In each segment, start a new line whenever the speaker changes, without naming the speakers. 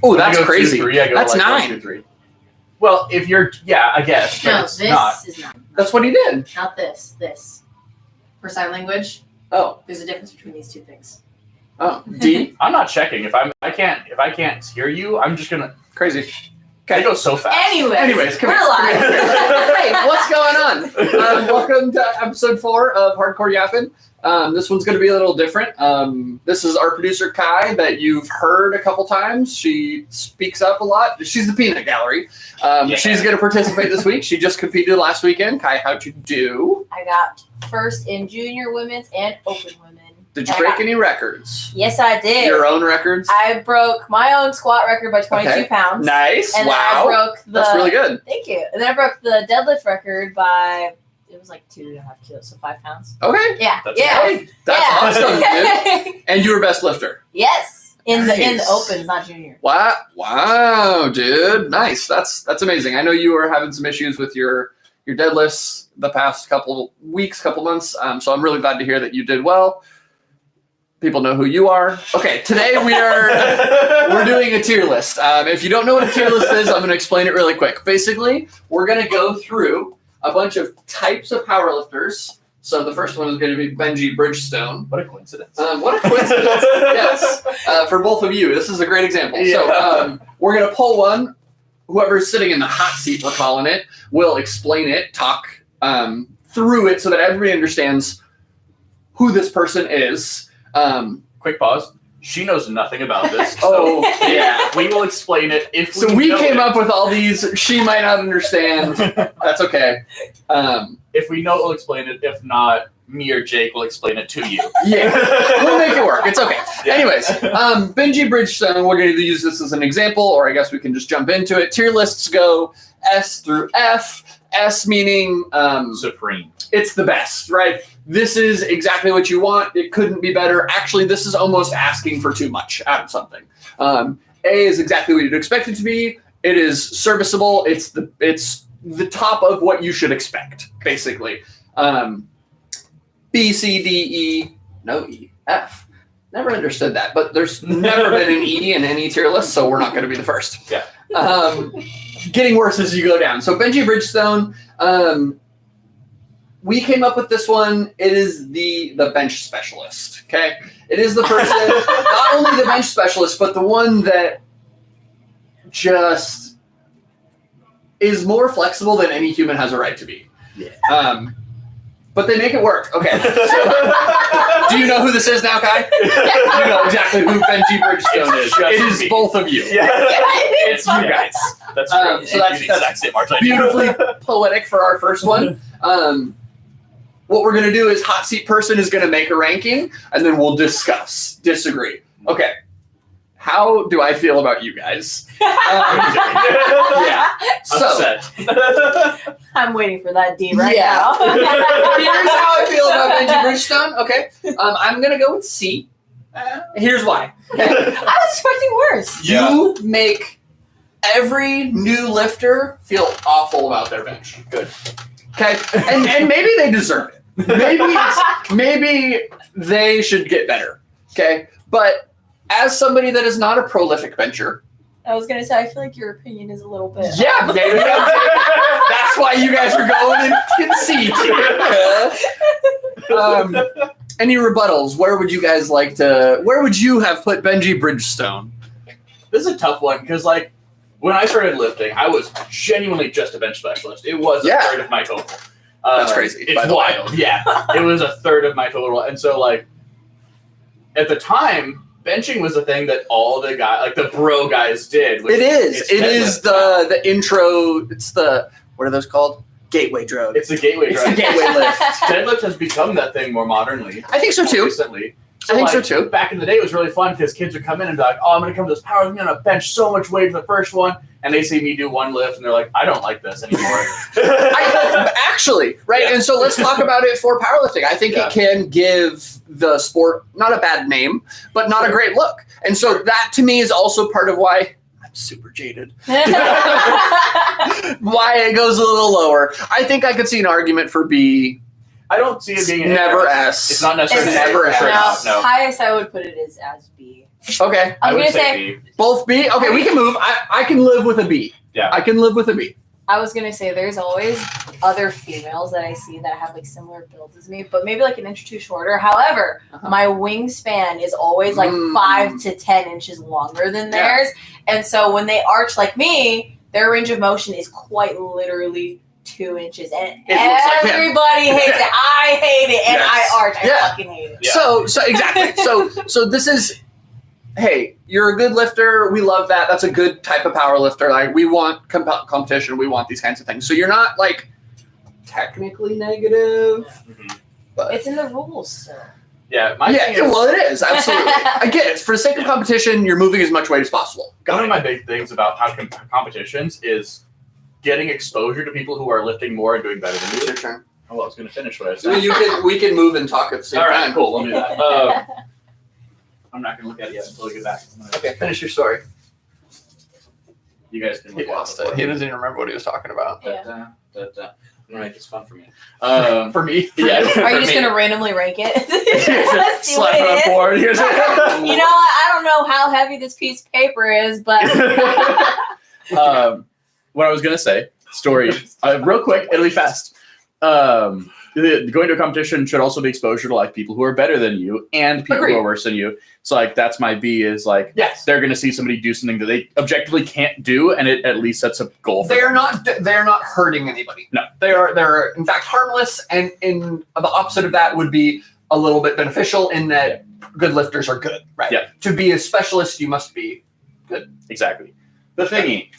Oh, that's crazy.
2, 3, I go
That's
like
9.
1, 2, 3. Well, if you're, I guess.
No,
it's
this
not.
is not.
That's what he did.
Not this. This. For sign language,
Oh.
there's a difference between these two things.
Oh. D.
I'm not checking. If I can't hear you, I'm just gonna.
Crazy.
Okay, it goes so fast.
Anyways, come
we're
here.
live.
Hey, what's going on? Welcome to episode 4 of Hardcore Yappin. This one's going to be a little different. This is our producer, Kai, that you've heard a couple times. She speaks up a lot. She's the peanut gallery. She's going to participate this week. She just competed last weekend. Kai, how'd you do?
I got first in junior women's and open women.
Did you break any records?
Yes, I did.
Your own records?
I broke my own squat record by 22 pounds.
Nice.
And
wow.
then I broke the.
That's really good.
Thank you. And then I broke the deadlift record by. It was like 2.5 kilos, so 5 pounds.
Okay.
Yeah.
That's
That's awesome, dude.
dude.
And you were best lifter.
Yes. In
Nice.
the opens, not junior.
Wow, dude. Nice. That's amazing. I know you were having some issues with your deadlifts the past couple weeks, couple months. So I'm really glad to hear that you did well. People know who you are. Okay, today we're doing a tier list. If you don't know what a tier list is, I'm going to explain it really quick. Basically, we're going to go through a bunch of types of powerlifters. So the first one is going to be Benji Bridgestone.
What a coincidence.
What a coincidence. Yes. For both of you, this is a great example.
Yeah.
So we're going to pull one. Whoever's sitting in the hot seat, we're calling it, will explain it, talk through it so that everybody understands who this person is.
Quick pause. She knows nothing about this.
Oh, yeah.
We will explain it if we
So we
know
came
it.
up with all these. She might not understand. That's okay.
If we know it, we'll explain it. If not, me or Jake will explain it to you.
Yeah, we'll make it work. It's okay.
Yeah.
Anyways, Benji Bridgestone, we're going to use this as an example, or I guess we can just jump into it. Tier lists go S through F. S meaning
Supreme.
It's the best, right? This is exactly what you want. It couldn't be better. Actually, this is almost asking for too much out of something. A is exactly what you'd expect it to be. It is serviceable. It's the top of what you should expect, basically. B, C, D, E, no E, F. Never understood that, but there's never been an E in any tier list, so we're not going to be the first.
Yeah.
Getting worse as you go down. So Benji Bridgestone, we came up with this one. It is the bench specialist, okay? It is the person, not only the bench specialist, but the one that just is more flexible than any human has a right to be.
Yeah.
But they make it work. Okay. So, do you know who this is now, Kai? You know exactly who Benji Bridgestone is. It is both of you.
Yeah.
It's you guys.
That's true.
So that's
the exact same art I do.
beautifully poetic for our first one. What we're going to do is hot seat person is going to make a ranking, and then we'll disagree. Okay. How do I feel about you guys? Yeah. So,
Upset.
I'm waiting for that D right
Yeah.
now.
here's how I feel about Benji Bridgestone. Okay. I'm going to go with C. Here's why. Okay.
I was expecting worse.
You make every new lifter feel awful about their bench.
Good.
Okay. And maybe they deserve it. Maybe they should get better. Okay. But as somebody that is not a prolific bencher,
I was going to say, I feel like your opinion is a little bit.
yeah, maybe that's why you guys are going in C. Any rebuttals? Where would you guys like to? Where would you have put Benji Bridgestone?
This is a tough one because, like, when I started lifting, I was genuinely just a bench specialist. It was a third of my total.
That's crazy.
It's wild. Yeah. It was a third of my total. And so, like, at the time, benching was the thing that all the guys, like the bro guys, did.
It is. It is
deadlift.
the intro. It's the, what are those called? Gateway drug.
It's the gateway
It's
drug.
the gateway lift.
Deadlift has become that thing more modernly.
I think so too.
Recently.
I think so too.
Back in the day, it was really fun because kids would come in and be like, "Oh, I'm going to come to this power. I'm going to bench so much weight for the first one," and they see me do one lift, and they're like, "I don't like this anymore."
Actually, right?
Yeah.
And so let's talk about it for powerlifting. I think
Yeah.
it can give the sport not a bad name, but not a great look. And so that to me is also part of why I'm super jaded. Why it goes a little lower. I think I could see an argument for B.
I don't see it being
Never S.
It's not necessarily
It's never
for sure
S.
not, no.
Highest I would put it is as B.
Okay.
I was
would
gonna say
B.
Both B? Okay, we can move. I can live with a B.
Yeah.
I can live with a B.
there's always other females that I see that have like similar builds as me, but maybe like an inch or two shorter. However, my wingspan is always like 5 to 10 inches longer than theirs. And so when they arch like me, their range of motion is quite literally 2 inches. And
It looks like him.
everybody hates it. I hate it. And
Yes.
I arch. I
Yeah.
fucking hate it.
Yeah.
So exactly. So this is, hey, you're a good lifter. We love that. That's a good type of power lifter. Like we want competition. We want these kinds of things. So you're not like technically negative. But
It's in the rules, sir.
Yeah, my thing is,
well, it is absolutely. I get it. For the sake of competition, you're moving as much weight as possible.
one of my big things about how competitions is getting exposure to people who are lifting more and doing better than
It's
you.
your turn.
Oh, well, I was going to finish what I
So
said.
we can move and talk at the same
All
time.
right, cool. We'll do that. I'm not going to look at it yet until I get back.
Okay, finish your story.
You guys can
He
look
lost
at
it. He doesn't even remember what he was talking about.
Yeah.
I'm going to make this fun for me.
For me,
Yeah.
Are you just going to randomly rank it? Let's see
slap
what
it on
it is.
the board. Here's
You know what? I don't know how heavy this piece of paper is, but
what I was gonna say, story, real quick, it'll be fast. Going to a competition should also be exposure to like people who are better than you and people
Agreed.
who are worse than you. So like that's my B is like
yes.
they're gonna see somebody do something that they objectively can't do, and it at least sets a goal for them.
They're not hurting anybody.
No.
They're in fact harmless, and in the opposite of that would be a little bit beneficial in that good lifters are good, right?
Yeah.
To be a specialist, you must be.
Exactly. The thingy.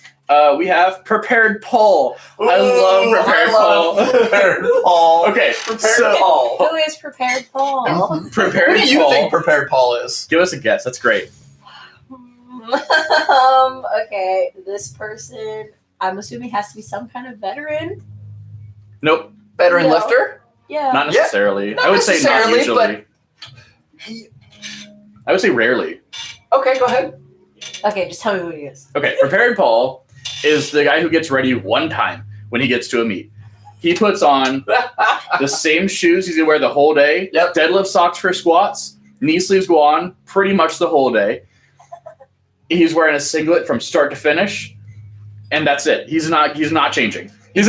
We have prepared Paul. I love prepared Paul.
Prepared Paul.
Okay,
Prepared
so
Paul.
who is prepared Paul?
prepared
Who do you
Paul.
think Prepared Paul is?
Give us a guess. That's great.
Okay, this person, I'm assuming has to be some kind of veteran.
Nope,
Veteran
No.
lifter?
Yeah.
not necessarily.
Not
I would say not
necessarily,
usually. I would say rarely.
Okay, go ahead.
Okay, just tell me who he is.
Okay, prepared Paul is the guy who gets ready one time when he gets to a meet. He puts on the same shoes he's gonna wear the whole day.
Yep.
Deadlift socks for squats. Knee sleeves go on pretty much the whole day. He's wearing a singlet from start to finish, and that's it. He's not changing. He's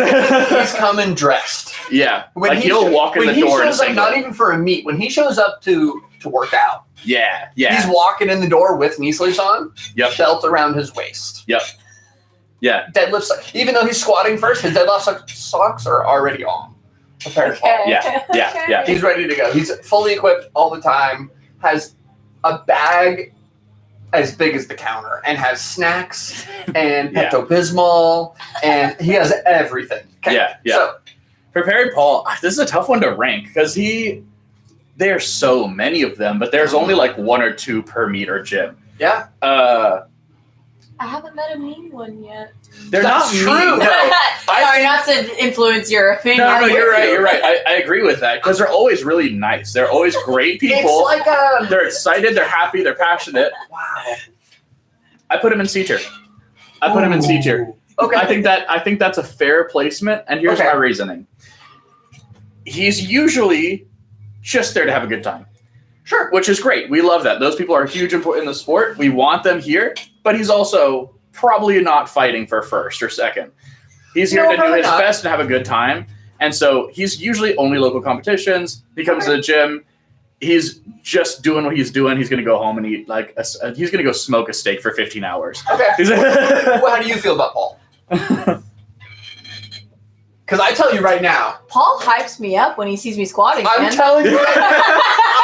coming dressed.
yeah.
When
Like he'll walk in the door in a
shows up,
singlet.
not even for a meet. When he shows up to work out,
Yeah.
he's walking in the door with knee sleeves on,
Yep.
belt around his waist.
Yep. Yeah.
Deadlift, even though he's squatting first, his deadlift socks are already on. Prepared Paul.
Okay.
Yeah.
He's ready to go. He's fully equipped all the time, has a bag as big as the counter, and has snacks and
Yeah.
Pepto-Bismol, and he has everything. Okay.
Yeah.
So,
Prepared Paul, this is a tough one to rank because there's so many of them, but there's only like one or two per meet or gym.
yeah.
I haven't met a mean one yet.
They're
That's
not
true.
mean. No,
Sorry, not to influence your opinion.
no,
with
you're right.
you.
You're right. I agree with that because they're always really nice. They're always great people.
It's like a
They're excited. They're happy. They're passionate.
wow.
I put him in C tier.
Okay.
I think that's a fair placement, and here's
Okay.
my reasoning. He's usually just there to have a good time.
Sure.
Which is great. We love that. Those people are huge in the sport. We want them here, but he's also probably not fighting for first or second. He's here
No,
to do
probably
his
not.
best and have a good time. And so he's usually only local competitions. He comes to the gym. He's just doing what he's doing. He's going to go home and eat he's going to go smoke a steak for 15 hours.
Okay.
He's
Well, how do you feel about Paul? Because I tell you right now,
Paul hypes me up when he sees me squatting.
I'm
man.
telling you right now,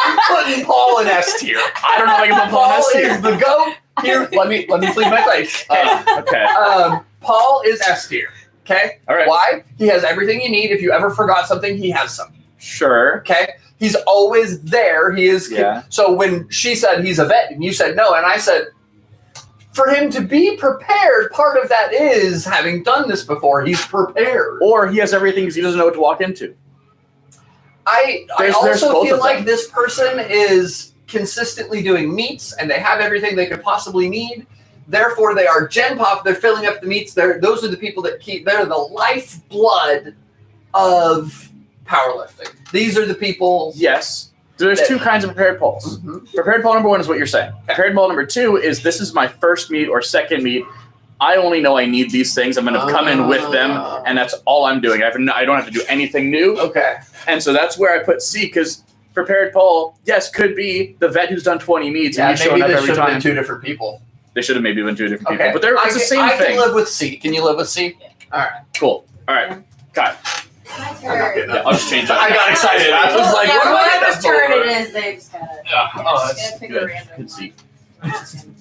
I'm putting Paul in S tier.
I don't know if I can put Paul in S tier.
is the GOAT. Here, let me plead my case. Okay.
Okay.
Paul is S tier. Okay.
All right.
Why? He has everything you need. If you ever forgot something, he has some.
Sure.
Okay. He's always there. He is.
Yeah.
So when she said he's a vet, and you said no, and I said, for him to be prepared, part of that is having done this before. He's prepared.
Or he has everything because he doesn't know what to walk into.
I
There's
also
both
feel
of
like
them.
this person is consistently doing meets, and they have everything they could possibly need. Therefore, they are Gen Pop. They're filling up the meets. Those are the people that they're the lifeblood of powerlifting. These are the people.
Yes. There's two kinds of prepared polls. Prepared poll number 1 is what you're saying. Prepared poll number 2 is this is my first meet or second meet. I only know I need these things. I'm going to come in with them, and that's all I'm doing. I don't have to do anything new.
Okay.
And so that's where I put C, because prepared poll, yes, could be the vet who's done 20 meets and he's showing up every time.
2 different people.
They should have maybe been 2 different people,
Okay.
but it's the same
I
thing.
can live with C. Can you live with C?
Yeah.
All right.
Cool. All right. Got it.
My
I'm not
turn.
getting
Yeah, I'll just change that.
I got excited. I was like,
Yeah,
what am I
whoever's
gonna
turn
do?
it is, they just gotta.
Yeah. Oh,
Just
that's
gotta pick a
good.
random
Good seat.
one.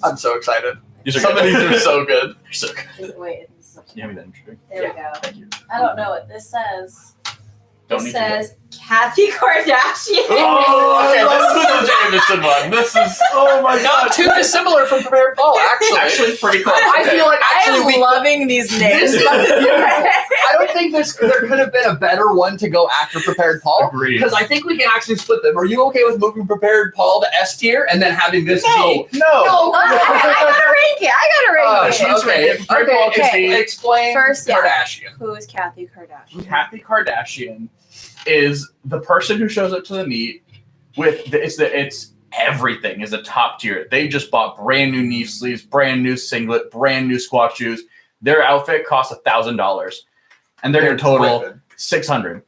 I'm so excited.
These are
Some of
good.
these are so good.
You're so good.
Wait, this is-
Can you hand me that intro?
there we go.
Thank you.
I don't know what this says.
Don't
This
need to.
says Kathy Kardashian.
Oh, okay, this is the Jamison one. This is, oh my god. Not too dissimilar from prepared poll, actually.
Actually, it's pretty close.
I feel like
I
actually
am loving these names.
I don't think there could have been a better one to go after prepared poll.
Agreed.
Because I think we can actually split them. Are you okay with moving prepared poll to S tier and then having this be?
No.
I gotta rank it.
she's
okay.
right. Prepared poll can
okay.
see
Explain
First, yeah.
Kardashian.
Who is Kathy Kardashian?
Kathy Kardashian is the person who shows up to the meet with it's everything is a top tier. They just bought brand new knee sleeves, brand new singlet, brand new squat shoes. Their outfit costs $1,000, and they're going to total $600.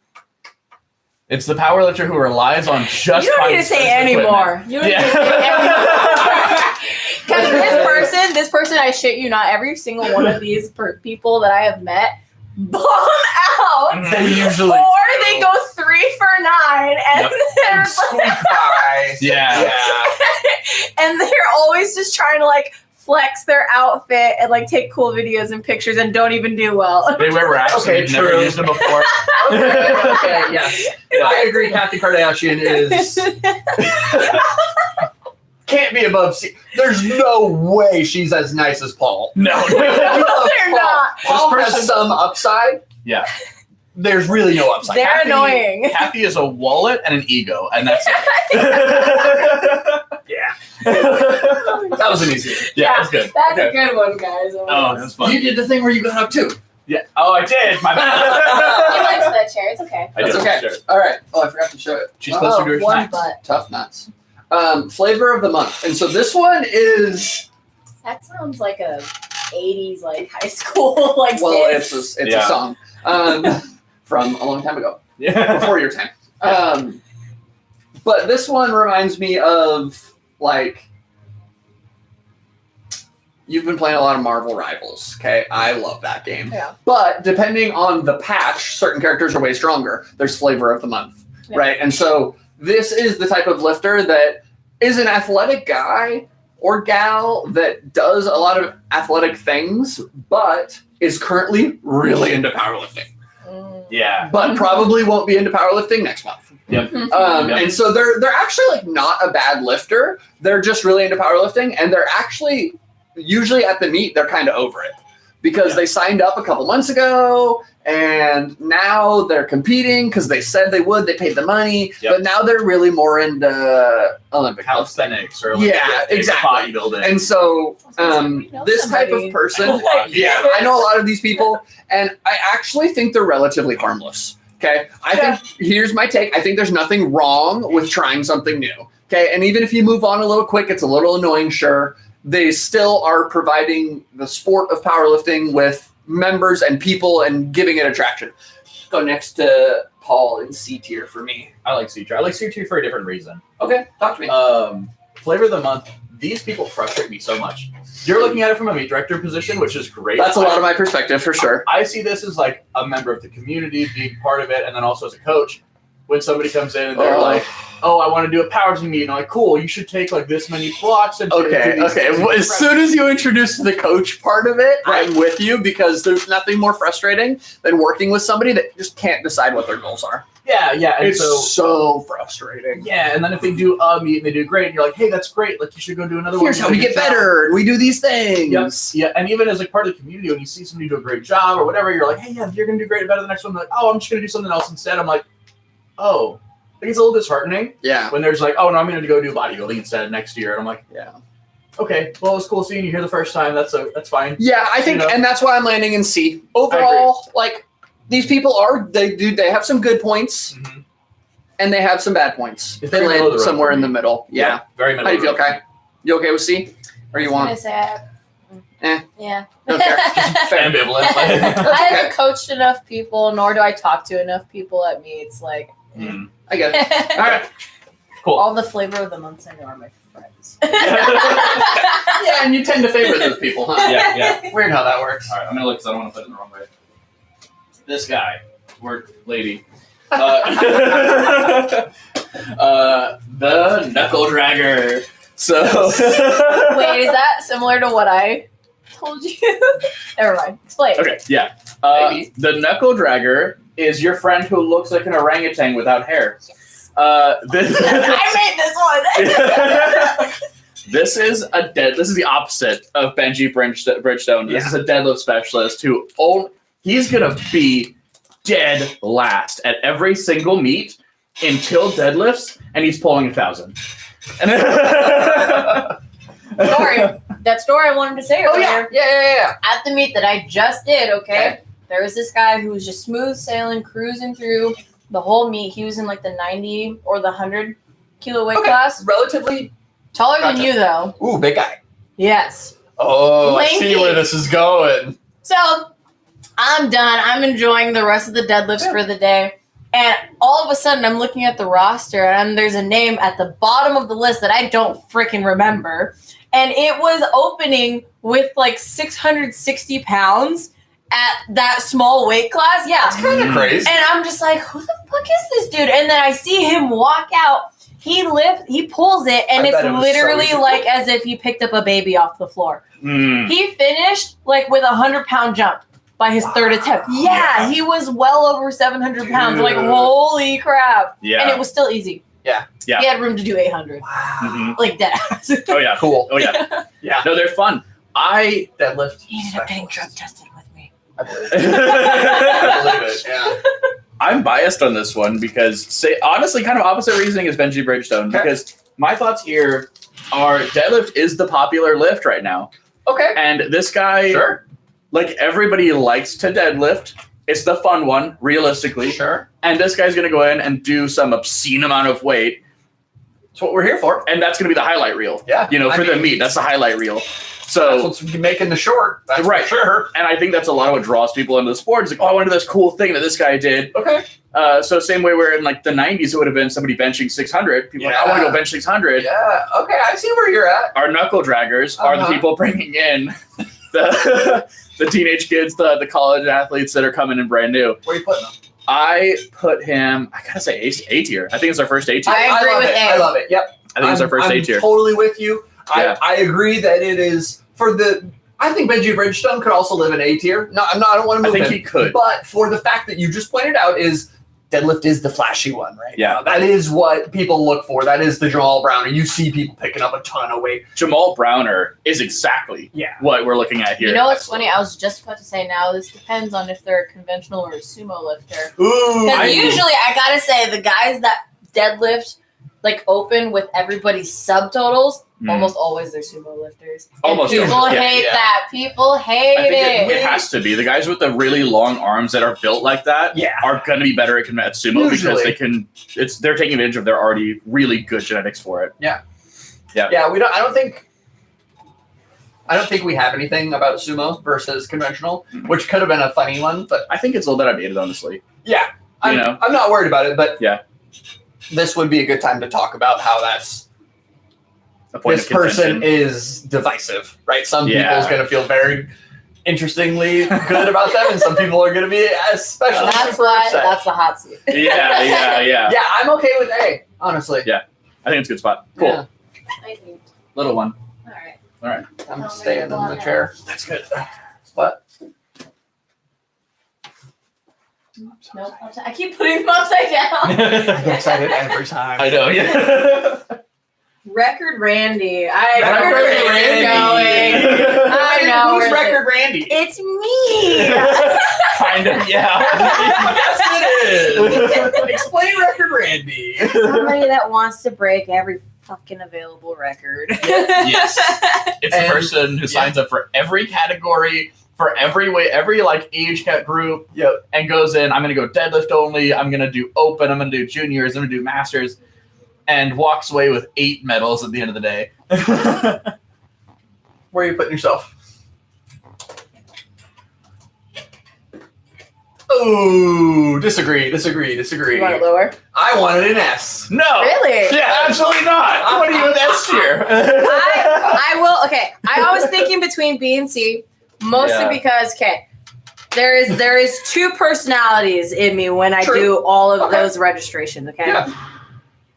It's the powerlifter who relies on just.
You don't need to say anymore. You don't need to say anymore. Because this person, I shit you not, every single one of these people that I have met bomb out.
They usually
Or they go 3 for 9 and they're
Squeak by.
Yeah.
and they're always just trying to like flex their outfit and like take cool videos and pictures and don't even do well.
They wear racks.
Okay,
and they've never
true.
used them before.
Okay, yes. I agree. Kathy Kardashian is can't be above C. There's no way she's as nice as Paul.
No.
No, they're not.
Paul
This
has
person-
some upside.
Yeah.
There's really no upside.
They're
Kathy-
annoying.
Kathy is a wallet and an ego, and that's it.
Yeah. That was an easy one.
Yeah, that's good.
That's
Okay.
a good one, guys.
Oh, that's fun.
You did the thing where you got up too.
Yeah. Oh, I did. My
He
bad.
likes that chair. It's okay.
I
That's
did.
okay.
Sure.
All right. Oh, I forgot to show it.
She's closer to her
one
snack.
butt.
Tough nuts. Flavor of the month. And so this one is,
That sounds like a 80s like high school like
well,
dance.
it's
Yeah.
a song from a long time ago,
Yeah.
before your time. But this one reminds me of, like, you've been playing a lot of Marvel Rivals, okay? I love that game.
Yeah.
But depending on the patch, certain characters are way stronger. There's flavor of the month,
Yeah.
right? And so this is the type of lifter that is an athletic guy or gal that does a lot of athletic things, but is currently really into powerlifting,
Yeah.
but probably won't be into powerlifting next month.
Yep.
Um,
Yep.
And so they're actually like not a bad lifter. They're just really into powerlifting, and they're actually usually at the meet they're kind of over it because they signed up a couple months ago, and now they're competing because they said they would. They paid the money,
Yep.
but now they're really more into Olympic lifting.
Calisthenics or like
Yeah, exactly.
bodybuilding.
And so
You know
this type
somebody.
of person, yeah, I know a lot of these people, and I actually think they're relatively harmless. Okay, I think here's my take. I think there's nothing wrong with trying something new. Okay, and even if you move on a little quick, it's a little annoying, sure. They still are providing the sport of powerlifting with members and people and giving it attraction. Go next to Paul in C tier for me.
I like C tier. I like C tier for a different reason.
Okay, talk to me.
Flavor of the month. These people frustrate me so much. You're looking at it from a meet director position, which is great.
That's a lot of my perspective for sure.
I see this as like a member of the community, being part of it, and then also as a coach. When somebody comes in and they're like, "Oh, I want to do a powerlifting meet," and I'm like, "Cool, you should take like this many blocks." And do
Okay.
these things."
Well, as soon as you introduce the coach part of it, I'm with you because there's nothing more frustrating than working with somebody that just can't decide what their goals are.
yeah, and
It's so frustrating.
yeah, and then if they do a meet and they do great, and you're like, "Hey, that's great. Like, you should go do another one."
Here's how we
Good
get
job.
better, and we do these things.
Yep. Yeah, and even as like part of the community, when you see somebody do a great job or whatever, you're like, "Hey, yeah, you're gonna do great, better the next one." They're like, "Oh, I'm just gonna do something else instead." I'm like, "Oh." Like, it's a little disheartening
Yeah.
when there's like, "Oh no, I'm gonna go do bodybuilding instead next year," and I'm like,
Yeah.
"Okay, well, it's cool seeing you here the first time. That's fine."
Yeah, I think,
You know?
and that's why I'm landing in C. Overall, like, these people they have some good points.
Mhm.
and they have some bad points.
It's
They
very middle of
land
the road
somewhere
for
in
me.
the middle. Yeah.
Very middle.
How do you feel,
of the road.
Kai? You okay with C? Or you
I
want?
was gonna say,
Eh.
yeah.
Don't care. Fair.
Ambivalent.
I haven't coached enough people, nor do I talk to enough people at meets. Like,
I get it. All right.
Cool.
all the flavor of the months I know are my friends.
Yeah, and you tend to favor those people, huh?
Yeah.
Weird how that works.
All right, I'm gonna look because I don't want to put it in the wrong way. This guy, or lady, the knuckle dragger. So,
Wait, is that similar to what I told you? Never mind. Explain.
okay, yeah.
Maybe.
The knuckle dragger is your friend who looks like an orangutan without hair.
Yes.
This,
I made this one.
This is the opposite of Benji Bridgestone. This is a deadlift specialist who he's gonna be dead last at every single meet until deadlifts, and he's pulling 1,000.
Story. That story I wanted to say
Oh
earlier.
yeah.
At the meet that I just did, okay?
Okay.
There was this guy who was just smooth sailing, cruising through the whole meet. He was in like the 90 or the 100 kilo weight class.
Relatively.
Taller
Gotcha.
than you, though.
Ooh, big guy.
Yes.
Oh, I see
Lanky.
where this is going.
So I'm done. I'm enjoying the rest of the deadlifts for the day. And all of a sudden, I'm looking at the roster, and there's a name at the bottom of the list that I don't freaking remember. And it was opening with like 660 pounds at that small weight class. Yeah.
That's kind of crazy.
And I'm just like, who the fuck is this dude? And then I see him walk out. He pulls it, and
I
it's
bet it was so
literally
easy.
like as if he picked up a baby off the floor.
Mm.
He finished like with a 100-pound jump by his third attempt. Yeah, he was well over 700 pounds. Like,
Dude.
holy crap.
Yeah.
And it was still easy.
Yeah.
Yeah.
He had room to do 800.
Mhm.
Like dead ass.
Oh yeah.
Cool.
Oh yeah.
Yeah.
No, they're fun. I
Deadlift.
He ended up getting drug tested with me.
I believe it. I believe it. Yeah.
I'm biased on this one because, honestly, kind of opposite reasoning as Benji Bridgestone.
Okay.
Because my thoughts here are deadlift is the popular lift right now,
Okay.
and this guy,
Sure.
like everybody likes to deadlift. It's the fun one, realistically.
Sure.
And this guy's gonna go in and do some obscene amount of weight,
That's what we're here for.
and that's gonna be the highlight reel.
Yeah.
You know, for the meet, that's the highlight reel. So.
That's what's making the short. That's
Right.
for sure.
And I think that's a lot of what draws people into the sport. It's like, oh, I went to this cool thing that this guy did.
Okay.
So same way where in like the 90s, it would have been somebody benching 600. People are like, I want to go bench 600.
Yeah. Okay. I see where you're at.
Our knuckle draggers are the
Uh-huh.
people bringing in the teenage kids, the college athletes that are coming in brand new.
Where are you putting them?
I put him, I gotta say A tier. I think it's our first A tier.
I agree
love
with
it.
A.
I love it. Yep.
I think it's our 1st A tier.
I'm totally with you.
Yeah.
I agree that it is for the. I think Benji Bridgestone could also live in A tier. No, I don't want to
I
move
think
him.
he could.
But for the fact that you just pointed out is deadlift is the flashy one, right?
Yeah.
That is what people look for. That is the Jamal Browner. You see people picking up a ton of weight.
Jamal Browner is exactly
Yeah.
what we're looking at here.
You know what's funny? I was just about to say now this depends on if they're a conventional or a sumo lifter.
Ooh.
Because usually, I gotta say, the guys that deadlift like open with everybody's subtotals,
Mm.
almost always they're sumo lifters. And
Almost
people
always, yeah,
hate
yeah.
that. People hate
I think
it.
it has to be. The guys with the really long arms that are built like that
Yeah.
are going to be better at sumo because
Usually.
they're taking advantage of their already really good genetics for it.
Yeah, we don't. I don't think we have anything about sumo versus conventional, which could have been a funny one. But
I think it's a little bit outdated, honestly.
yeah, I'm
You know?
not worried about it. But
Yeah.
this would be a good time to talk about how
A point
this
of contention.
person is divisive, right? Some
Yeah.
people's going to feel very interestingly good about them, and some people are going to be especially
That's
super
why
upset.
that's the hot seat.
Yeah.
Yeah, I'm okay with A, honestly.
Yeah. I think it's a good spot. Cool.
Yeah.
Thank you.
Little one.
All right.
I'm
Oh,
staying in the
maybe
chair.
That's good.
What?
Nope. I keep putting them upside down.
I get excited every time.
I know, yeah.
Record Randy. I know
Record
where this is
Randy.
going. I know
Who's
where
Record Randy?
It's me.
Kind of, yeah.
Yes, it is. Explain Record Randy.
Somebody that wants to break every fucking available record.
Yes. It's
And-
the person who signs up for every category for every like age cat group.
Yep.
And goes in. I'm gonna go deadlift only. I'm gonna do open. I'm gonna do juniors. I'm gonna do masters, and walks away with 8 medals at the end of the day.
Where are you putting yourself? Oh, disagree.
You want it lower?
I wanted an S.
No.
Really?
Yeah, absolutely not. What are you an S tier?
I will. Okay, I was thinking between B and C, mostly
Yeah.
because there is 2 personalities in me when I
True.
do all of
Okay.
those registrations. Okay.
Yeah.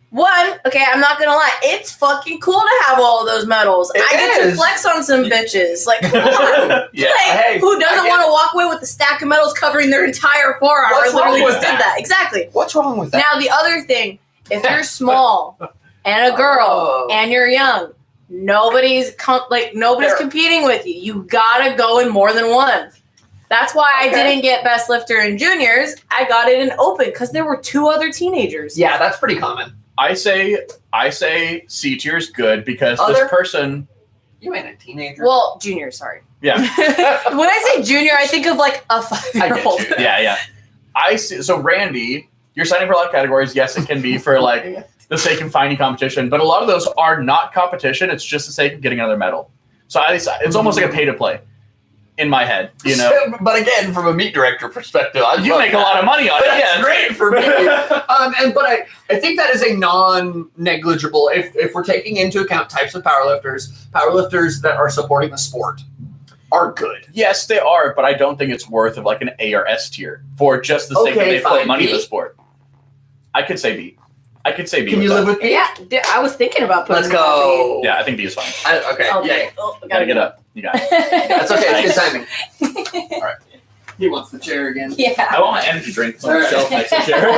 One, okay, I'm not gonna lie, it's fucking cool to have all of those medals.
It
I get
is.
to flex on some bitches. Like, come on.
Yeah.
Like,
Hey,
who
I
doesn't
get
want to walk away with a stack of medals covering their entire forearm?
What's
I literally
wrong with
just did
that?
that. Exactly.
What's wrong with that?
Now, the other thing, if you're small and a girl
Oh.
and you're young, nobody's
There-
competing with you. You gotta go in more than one. That's why I
Okay.
didn't get best lifter in juniors. I got it in open because there were 2 other teenagers.
Yeah, that's pretty common.
I say C tier is good because
Other-
this person.
You ain't a teenager.
Well, junior, sorry.
Yeah.
When I say junior, I think of like a 5-year-old.
you.
Yeah. I see. So Randy, you're signing for a lot of categories. Yes, it can be for like the sake of finding competition, but a lot of those are not competition. It's just the sake of getting another medal. So it's almost like a pay to play in my head, you know.
But again, from a meet director perspective,
You make a lot of money on it.
That's
Yeah,
great for me. But I think that is a non-negligible. If we're taking into account types of powerlifters that are supporting the sport are good.
Yes, they are, but I don't think it's worth of like an A or S tier for just the sake that
Okay,
they put
fine.
money in
B?
the sport. I could say B.
Can
with
you
that.
live with me?
Yeah, I was thinking about putting
Let's go.
Yeah, I think B is fine.
Okay.
Okay.
Yeah.
Oh, I
Gotta get up. You got it.
That's okay. It's
Nice.
good timing. All right. He wants the chair again.
Yeah.
I want my energy drink on the
Alright.
shelf next to the chair.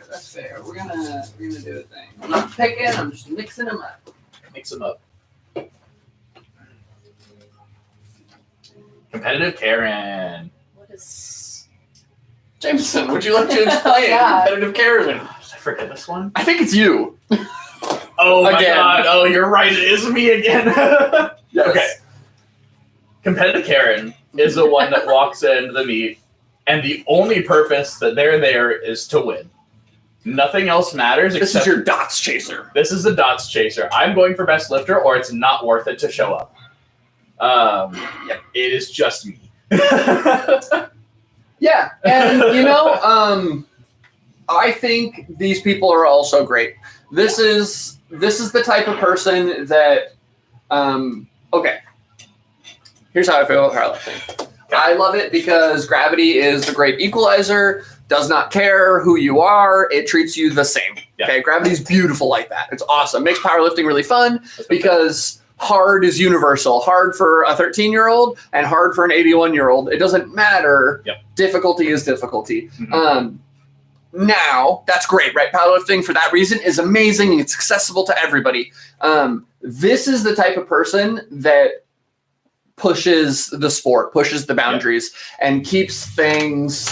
That's fair. We're gonna do a thing. I'm not picking. I'm just mixing them up.
Mix them up. Competitive Karen.
What is?
Jameson, would you like to explain
God.
competitive Karen?
Did I forget this one?
I think it's you.
Oh my
Again.
god. Oh, you're right. It is me again.
Yes.
Okay. Competitive Karen is the one that walks into the meet, and the only purpose that they're there is to win. Nothing else matters
This
except
is your dots chaser.
this is the dots chaser. I'm going for best lifter, or it's not worth it to show up. It is just me.
Yeah, and I think these people are also great. This is the type of person that, okay. Here's how I feel about powerlifting. I love it because gravity is the great equalizer. Does not care who you are. It treats you the same.
Yeah.
Okay, gravity's beautiful like that. It's awesome. Makes powerlifting really fun because hard is universal. Hard for a 13-year-old and hard for an 81-year-old. It doesn't matter.
Yep.
Difficulty is difficulty.
Mhm.
Now, that's great, right? Powerlifting, for that reason, is amazing. It's accessible to everybody. This is the type of person that pushes the sport, pushes the boundaries, and keeps things,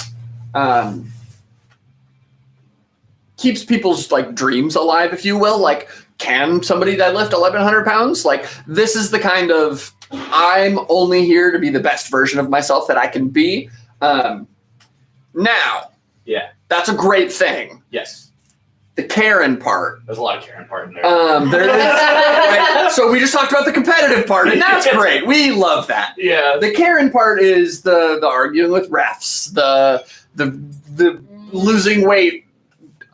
keeps people's like dreams alive, if you will. Like, can somebody deadlift 1,100 pounds? Like, this is the kind of, I'm only here to be the best version of myself that I can be. Now,
Yeah.
that's a great thing.
Yes.
The Karen part.
There's a lot of Karen part in there.
There is, right? So we just talked about the competitive part, and that's great. We love that.
Yeah.
The Karen part is the arguing with refs, the losing weight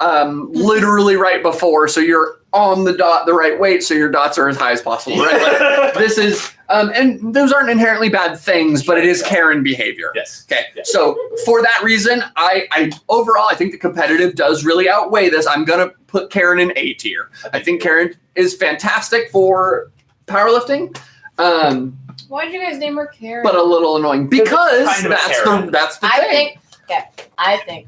literally right before, so you're on the dot the right weight, so your dots are as high as possible. Right? Like, this is and those aren't inherently bad things, but it is Karen behavior.
Yes.
Okay,
Yeah.
so for that reason, I overall I think the competitive does really outweigh this. I'm gonna put Karen in A tier. I think Karen is fantastic for powerlifting,
Why did you guys name her Karen?
but a little annoying because
Kind of a
that's
Karen.
the
I
thing.
think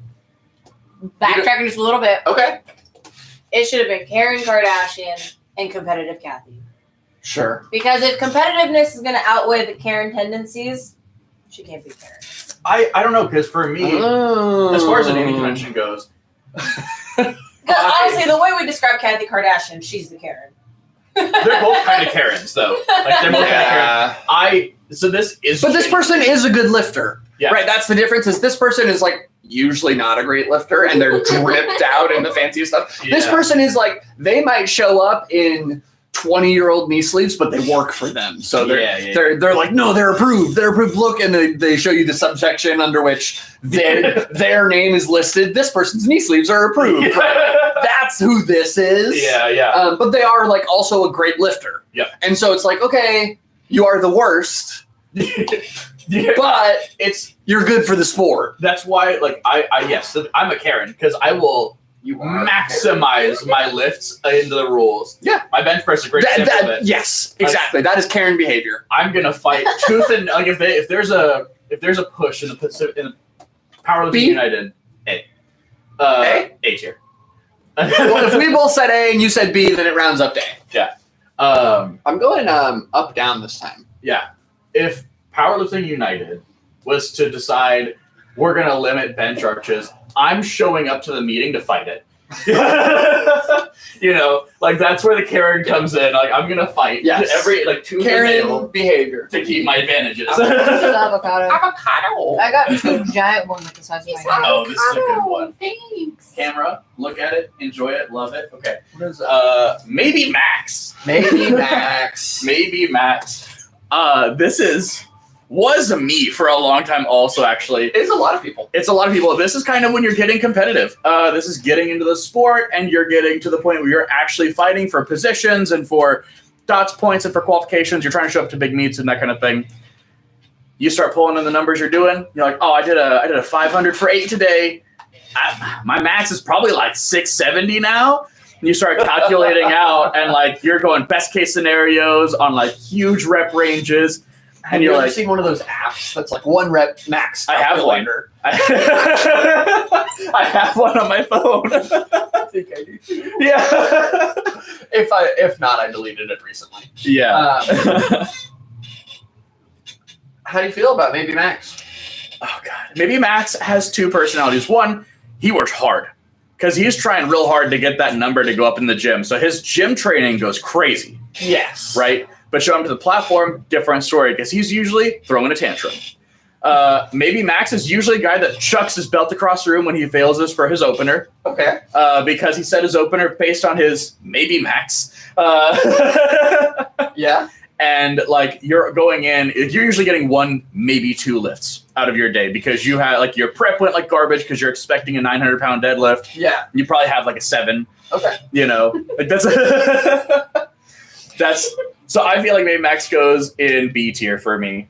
backtracking just a little bit.
Okay,
It should have been Karen Kardashian and competitive Kathy.
sure.
Because if competitiveness is going to outweigh the Karen tendencies, she can't be Karen.
I don't know, because for me, as far as the naming
Oh.
convention goes,
Because honestly, the way we describe Kathy Kardashian, she's the Karen.
they're both kind of Karens, though. Like, they're both kind of Karens.
Yeah.
So this is.
But this person is a good lifter.
Yeah.
Right. That's the difference. Is this person is like usually not a great lifter, and they're dripped out in the fancy stuff. This
Yeah.
person is like they might show up in 20-year-old knee sleeves, but they work for them. So they're like, no, they're approved. They're approved. Look, and they show you the subsection under which their name is listed. This person's knee sleeves are approved. Right? That's who this is.
Yeah.
But they are like also a great lifter.
Yeah.
And so it's like, okay, you are the worst,
Yeah.
but
It's
you're good for the sport.
that's why like yes, I'm a Karen because I will maximize my lifts into the rules.
Yeah.
My bench press is a great example of it.
Yes, exactly. That is Karen behavior.
I'm gonna fight tooth and like if there's a push in the Powerlifting
B?
United A tier.
Well, if we both said A and you said B, then it rounds up to A. I'm going up down this time.
Yeah. If Powerlifting United was to decide we're going to limit bench arches, I'm showing up to the meeting to fight it. Like that's where the Karen comes in. Like I'm going to fight every tooth and nail
Karen behavior
to keep my advantages.
Avocado.
Avocado.
I got 2 giant ones like the size of my hand.
Oh, this is a good one.
Thanks.
Camera, look at it, enjoy it, love it. Okay. Maybe Max.
Maybe Max.
Maybe Max. Was me for a long time also, actually.
It's a lot of people.
It's a lot of people. This is kind of when you're getting competitive. This is getting into the sport and you're getting to the point where you're actually fighting for positions and for dots, points, and for qualifications. You're trying to show up to big meets and that kind of thing. You start pulling in the numbers you're doing. You're like, oh, I did a 500 for 8 today. My max is probably like 670 now. And you start calculating out and like you're going best case scenarios on like huge rep ranges.
And
you're
you've
like,
seen one of those apps that's like 1 rep max.
I have one. I have one on my phone.
I think I do too.
Yeah.
If not, I deleted it recently.
Yeah.
How do you feel about maybe Max?
Oh God. Maybe Max has 2 personalities. One, he works hard because he's trying real hard to get that number to go up in the gym. So his gym training goes crazy.
Yes.
Right? But show him to the platform, different story, because he's usually throwing a tantrum. Maybe Max is usually a guy that chucks his belt across the room when he fails this for his opener.
Okay.
Because he set his opener based on his maybe Max.
Yeah.
And like you're going in, you're usually getting 1, maybe 2 lifts out of your day because you had like your prep went like garbage because you're expecting a 900-pound deadlift.
Yeah.
You probably have like a 7.
Okay.
Like that's that's. So I feel like maybe Max goes in B tier for me.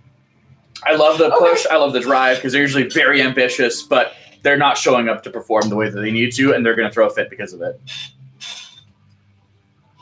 I love the push. I love the drive because they're usually very ambitious, but they're not showing up to perform the way that they need to, and they're going to throw a fit because of it.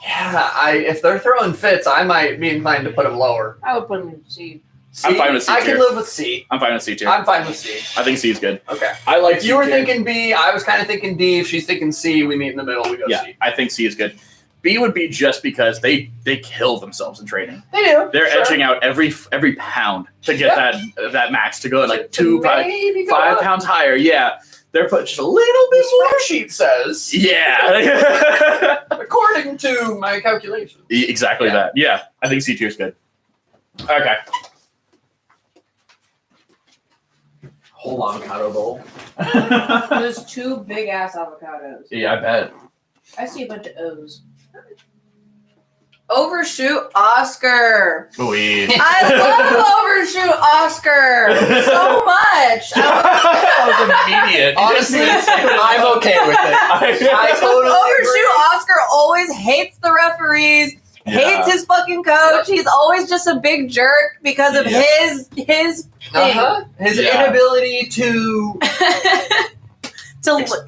Yeah, if they're throwing fits, I might be inclined to put them lower.
I would put them in C.
I'm fine with C
I
tier.
can live with C.
I'm fine with C tier.
I'm fine with C.
I think C is good.
Okay.
I like.
If you were
C tier.
thinking B, I was kind of thinking D. If she's thinking C, we meet in the middle. We go C.
I think C is good. B would be just because they kill themselves in training.
They do.
They're edging out every pound to get that max to go at like 5 pounds higher. Yeah, they're put just a little bit more.
Spreadsheet says.
Yeah,
According to my calculations.
exactly that. Yeah, I think C tier is good. Okay.
Whole avocado bowl.
There's 2 big ass avocados.
Yeah, I bet.
I see a bunch of O's. Overshoot Oscar.
Sweet.
I love Overshoot Oscar so much.
That was immediate.
Honestly, I'm okay with it. I totally
Overshoot
agree.
Oscar always hates the referees, hates his fucking coach. He's always just a big jerk because of his thing.
His inability to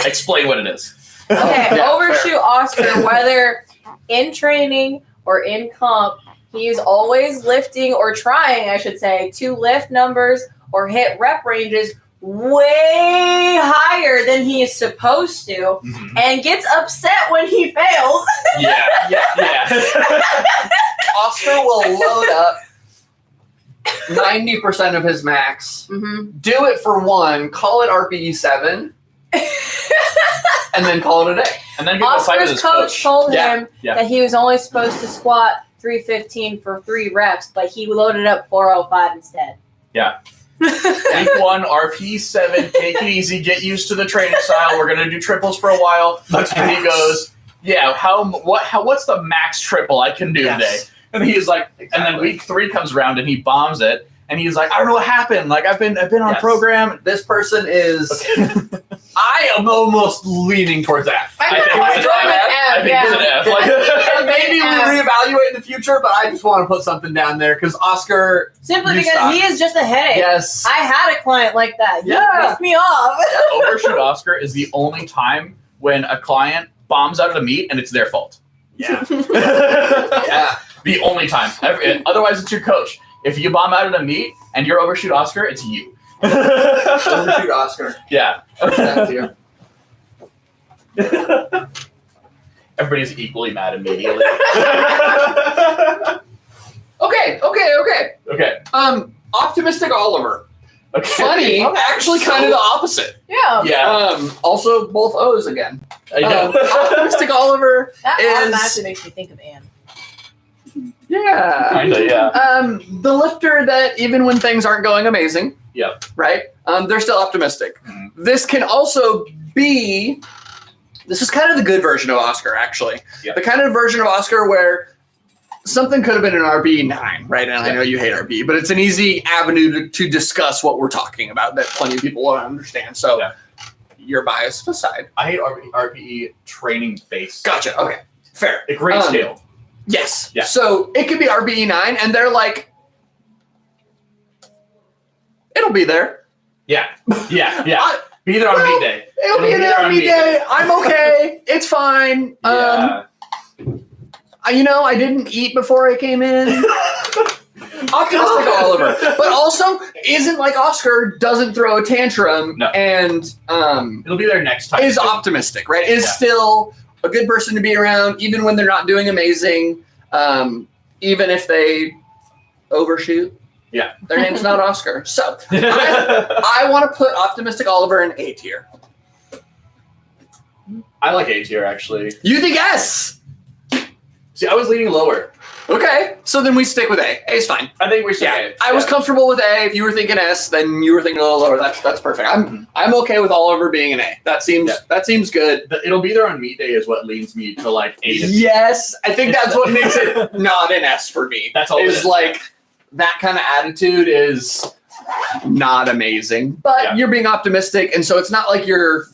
Explain what it is.
Okay,
Yeah,
Overshoot
fair.
Oscar, whether in training or in comp, he's always lifting or trying, I should say, to lift numbers or hit rep ranges way higher than he is supposed to and gets upset when he fails.
Yeah.
Oscar will load up 90% of his max, do it for 1, call it RPE 7, and then call it a day.
And then people fight with
Oscar's
his
coach told him
Yeah.
that he was only supposed to squat 315 for 3 reps, but he loaded up 405 instead.
Yeah. Week 1, RP7, take it easy, get used to the training style. We're gonna do triples for a while. And he goes, yeah, what's the max triple I can do today? And he's like, and then week 3 comes around and he bombs it. And he's like, I don't know what happened. Like I've been on program.
This person is. I am almost leaning towards F.
I think it's an F.
Like, maybe we reevaluate in the future, but I just want to put something down there because Oscar.
Simply because he is just a headache.
Yes.
I had a client like that. He pissed me off.
Overshoot Oscar is the only time when a client bombs out of the meet and it's their fault.
Yeah.
Yeah. The only time. Otherwise, it's your coach. If you bomb out of the meet and you're Overshoot Oscar, it's you.
Overshoot Oscar.
Yeah.
That's you.
Everybody's equally mad immediately.
Okay. Optimistic Oliver.
Okay.
Funny, actually kind of the opposite.
Yeah.
Yeah.
Also, both O's again.
I know.
Optimistic Oliver
That
is...
automatically makes me think of Anne.
Yeah.
Kinda, yeah.
The lifter that even when things aren't going amazing,
Yep.
right? They're still optimistic.
Mhm.
This can also be... This is kind of the good version of Oscar, actually.
Yep.
The kind of version of Oscar where something could have been an RB9, right? And I know you hate RB, but it's an easy avenue to discuss what we're talking about that plenty of people won't understand. So your bias aside.
I hate RPE training base.
Gotcha. Okay. Fair.
A great scale.
Yes.
Yeah.
So it could be RBE9, and they're like, it'll be there.
Yeah. Be there on meet day.
It'll be there on meet day. I'm okay. It's fine.
Yeah.
I didn't eat before I came in. Optimistic Oliver, but also isn't like Oscar. Doesn't throw a tantrum,
No.
and
It'll be there next time.
is optimistic. Right? Is still a good person to be around, even when they're not doing amazing. Even if they overshoot.
Yeah.
Their name's not Oscar. So I want to put Optimistic Oliver in A tier.
I like A tier actually.
You think S?
See, I was leaning lower.
Okay. So then we stick with A. A's fine.
I think we should.
Yeah. I was comfortable with A. If you were thinking S, then you were thinking a little lower. That's perfect. I'm okay with Oliver being an A. That seems good.
It'll be there on meet day is what leans me to like A.
Yes. I think that's what makes it not an S for me.
That's all it
is
is.
like that kind of attitude is not amazing, but you're being optimistic, and so it's not like you're
A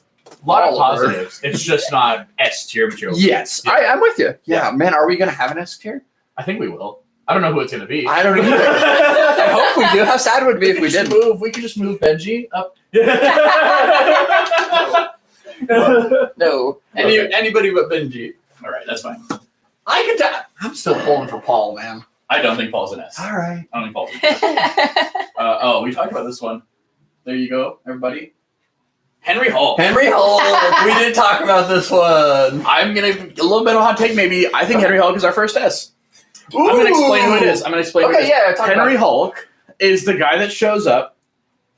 lot of
Oliver.
positives. It's just not S tier material.
Yes,
Yeah.
I'm with you. Yeah, man, are we gonna have an S tier?
I think we will. I don't know who it's gonna be.
I don't know. I hope we do. How sad would it be if we didn't?
We could just move Benji up.
No, anybody but Benji.
All right, that's fine.
I could. I'm still pulling for Paul, man.
I don't think Paul's an S.
All right.
I don't think Paul's an S. We talked about this one. There you go, everybody. Henry Hall.
Henry Hulk. We didn't talk about this one.
I'm gonna a little bit of a hot take, maybe. I think Henry Hulk is our first S. I'm gonna explain who it is.
Okay, yeah. Talk
Henry
about
Hulk is the guy that shows up,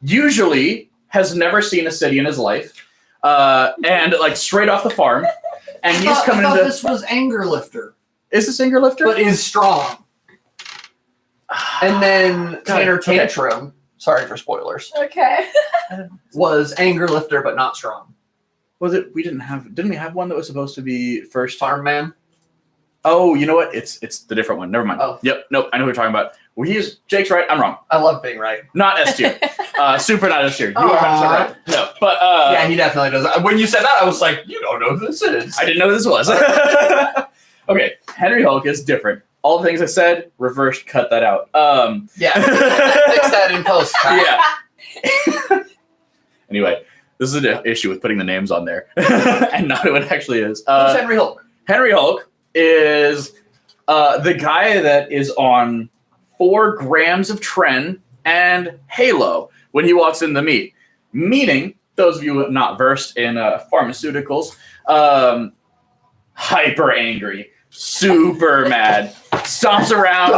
usually has never seen a city in his life, and like straight off the farm, and he's coming
I thought
into.
this was anger lifter,
Is this Singer Lifter?
but is strong. And then Tanner
okay.
Tantrum. Sorry for spoilers.
Okay.
Was anger lifter, but not strong.
Was it? Didn't we have one that was supposed to be first?
Farm man.
Oh, you know what? It's the different one. Never mind.
Oh.
Yep. Nope. I know who you're talking about. Well, Jake's right. I'm wrong.
I love being right.
Not S tier. Super not S tier. You are 100% right. No, but
Yeah, he definitely does. When you said that, I was like, you don't know who this is.
I didn't know who this was. Okay, Henry Hulk is different. All the things I said, reverse cut that out.
Yeah, fix that in post. Kyle.
Yeah. Anyway, this is an issue with putting the names on there and not who it actually is.
Who's Henry Hulk?
Henry Hulk is the guy that is on 4 grams of Tren and Halo when he walks in the meet. Meaning, those of you not versed in pharmaceuticals, hyper angry, super mad, stomps around.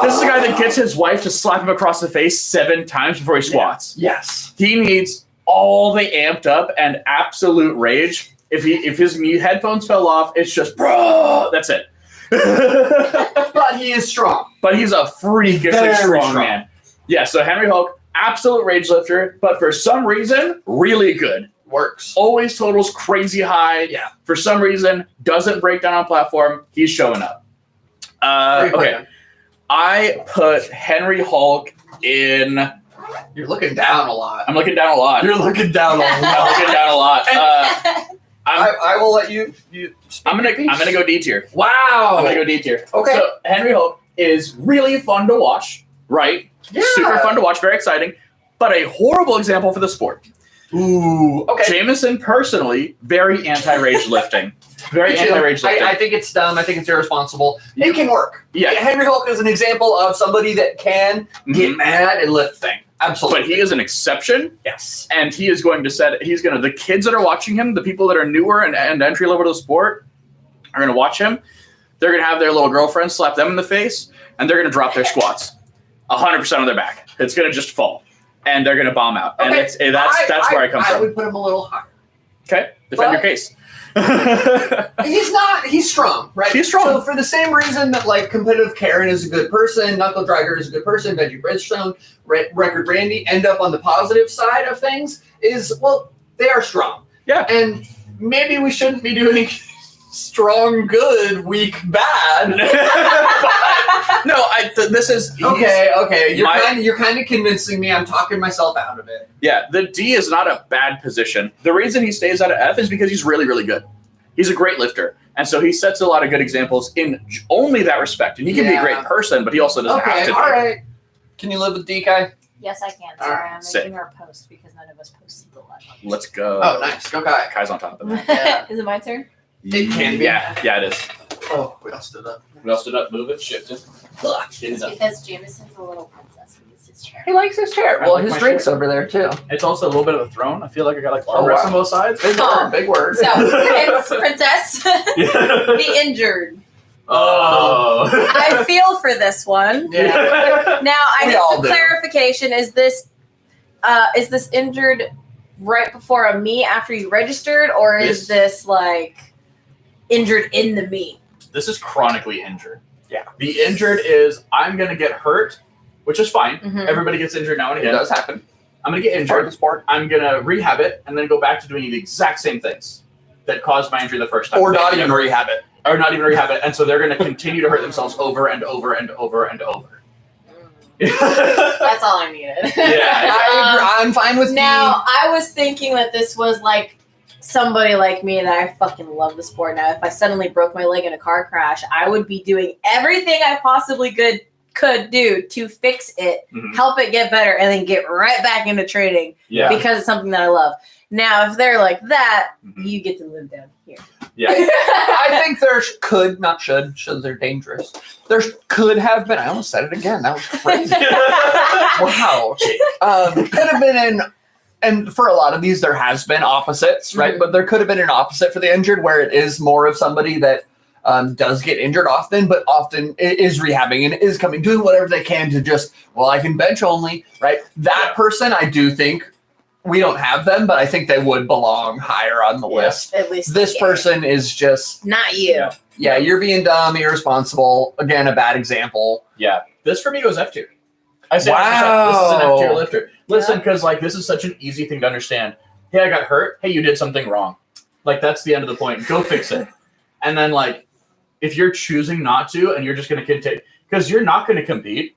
This is the guy that gets his wife to slap him across the face 7 times before he squats.
Yes.
He needs all the amped up and absolute rage. If his headphones fell off, it's just, bro, that's it.
But he is strong.
But he's a freakishly
Very
strong
strong.
man. Yeah, so Henry Hulk, absolute rage lifter, but for some reason, really good.
Works.
Always totals crazy high.
Yeah.
For some reason, doesn't break down on platform. He's showing up. Okay. I put Henry Hulk in.
You're looking down a lot.
I'm looking down a lot.
You're looking down a
I'm
lot.
looking down a lot.
I will let you.
I'm gonna go D tier.
Wow.
I'm gonna go D tier.
Okay.
So Henry Hulk is really fun to watch, right?
Yeah.
Super fun to watch, very exciting, but a horrible example for the sport.
Ooh. Okay.
Jamison personally, very anti-rage lifting. Very
Me too.
anti-rage lifting.
I think it's dumb. I think it's irresponsible.
You-
It can work.
Yeah.
Henry Hulk is an example of somebody that can get mad and lift things. Absolutely.
But he is an exception,
Yes.
and he is going to the kids that are watching him, the people that are newer and entry level to the sport, are going to watch him. They're going to have their little girlfriends slap them in the face, and they're going to drop their squats 100% on their back. It's going to just fall, and they're going to bomb out. And that's where I come
I
from.
would put him a little higher.
Okay, defend your
But-
case.
He's strong, right?
He's strong.
So for the same reason that like competitive Karen is a good person, Knuckle Dragger is a good person, Veggie Bridgestone, Record Randy end up on the positive side of things they are strong.
Yeah.
And maybe we shouldn't be doing strong good, weak bad.
No, this is
Okay.
My-
You're kind of convincing me. I'm talking myself out of it.
Yeah, the D is not a bad position. The reason he stays out of F is because he's really, really good. He's a great lifter. And so he sets a lot of good examples in only that respect. And he can be a
Yeah.
great person, but he also doesn't have
Okay,
to be.
all right. Can you live with D, Kai?
Yes, I can.
All
Sorry,
right,
I'm
sick.
making our post because none of us posted the last one.
Let's go.
Oh, nice. Go, Kai.
Kai's on top of that.
Is it my turn?
It can be.
Yeah, it is.
Oh, we all stood up.
We all stood up, move it, shift it. Get it up.
Because Jamison's a little princess. He gets his chair.
He likes his chair.
I
Well,
like
his
my
drink's
chair.
over there, too.
It's also a little bit of a throne. I feel like I got like
Oh,
armrests
wow.
on both sides.
Big word. Big word.
So, it's Princess,
Yeah.
the injured.
Oh.
I feel for this one.
Yeah.
Now, I
We
need
all
some
do.
clarification. Is this injured right before a meet after you registered, or is this like injured in the meet?
This is chronically injured.
Yeah.
The injured is I'm going to get hurt, which is fine.
Mhm.
Everybody gets injured now and
It
again.
does happen.
I'm going to get
It's part of
injured.
the sport.
I'm going to rehab it and then go back to doing the exact same things that caused my injury the first time.
Or not even rehab it.
Or not even rehab it. And so they're going to continue to hurt themselves over and over and over and over. Yeah.
That's all I needed.
I'm fine with
Now, I was thinking that this was like somebody like me that I fucking love the sport. Now, if I suddenly broke my leg in a car crash, I would be doing everything I possibly could do to fix it,
Mhm.
help it get better, and then get right back into training
Yeah.
because it's something that I love. Now, if they're like that,
Mhm.
you get to live down here.
Yeah.
I think there could, not shoulds are dangerous. There could have been, I almost said it again, that was crazy. Wow. Could have been and for a lot of these, there has been opposites, right?
Mhm.
But there could have been an opposite for the injured where it is more of somebody that does get injured often, but often is rehabbing and is doing whatever they can to just, I can bench only, right? That person, I do think, we don't have them, but I think they would belong higher on the list.
At least
This
yeah.
person is just,
Not you.
yeah, you're being dumb, irresponsible. Again, a bad example.
Yeah. This for me was F tier. I say
Wow.
this is an F tier lifter. Listen, because like this is such an easy thing to understand. Hey, I got hurt. Hey, you did something wrong. Like that's the end of the point. Go fix it. And then like if you're choosing not to and you're just going to continue because you're not going to compete,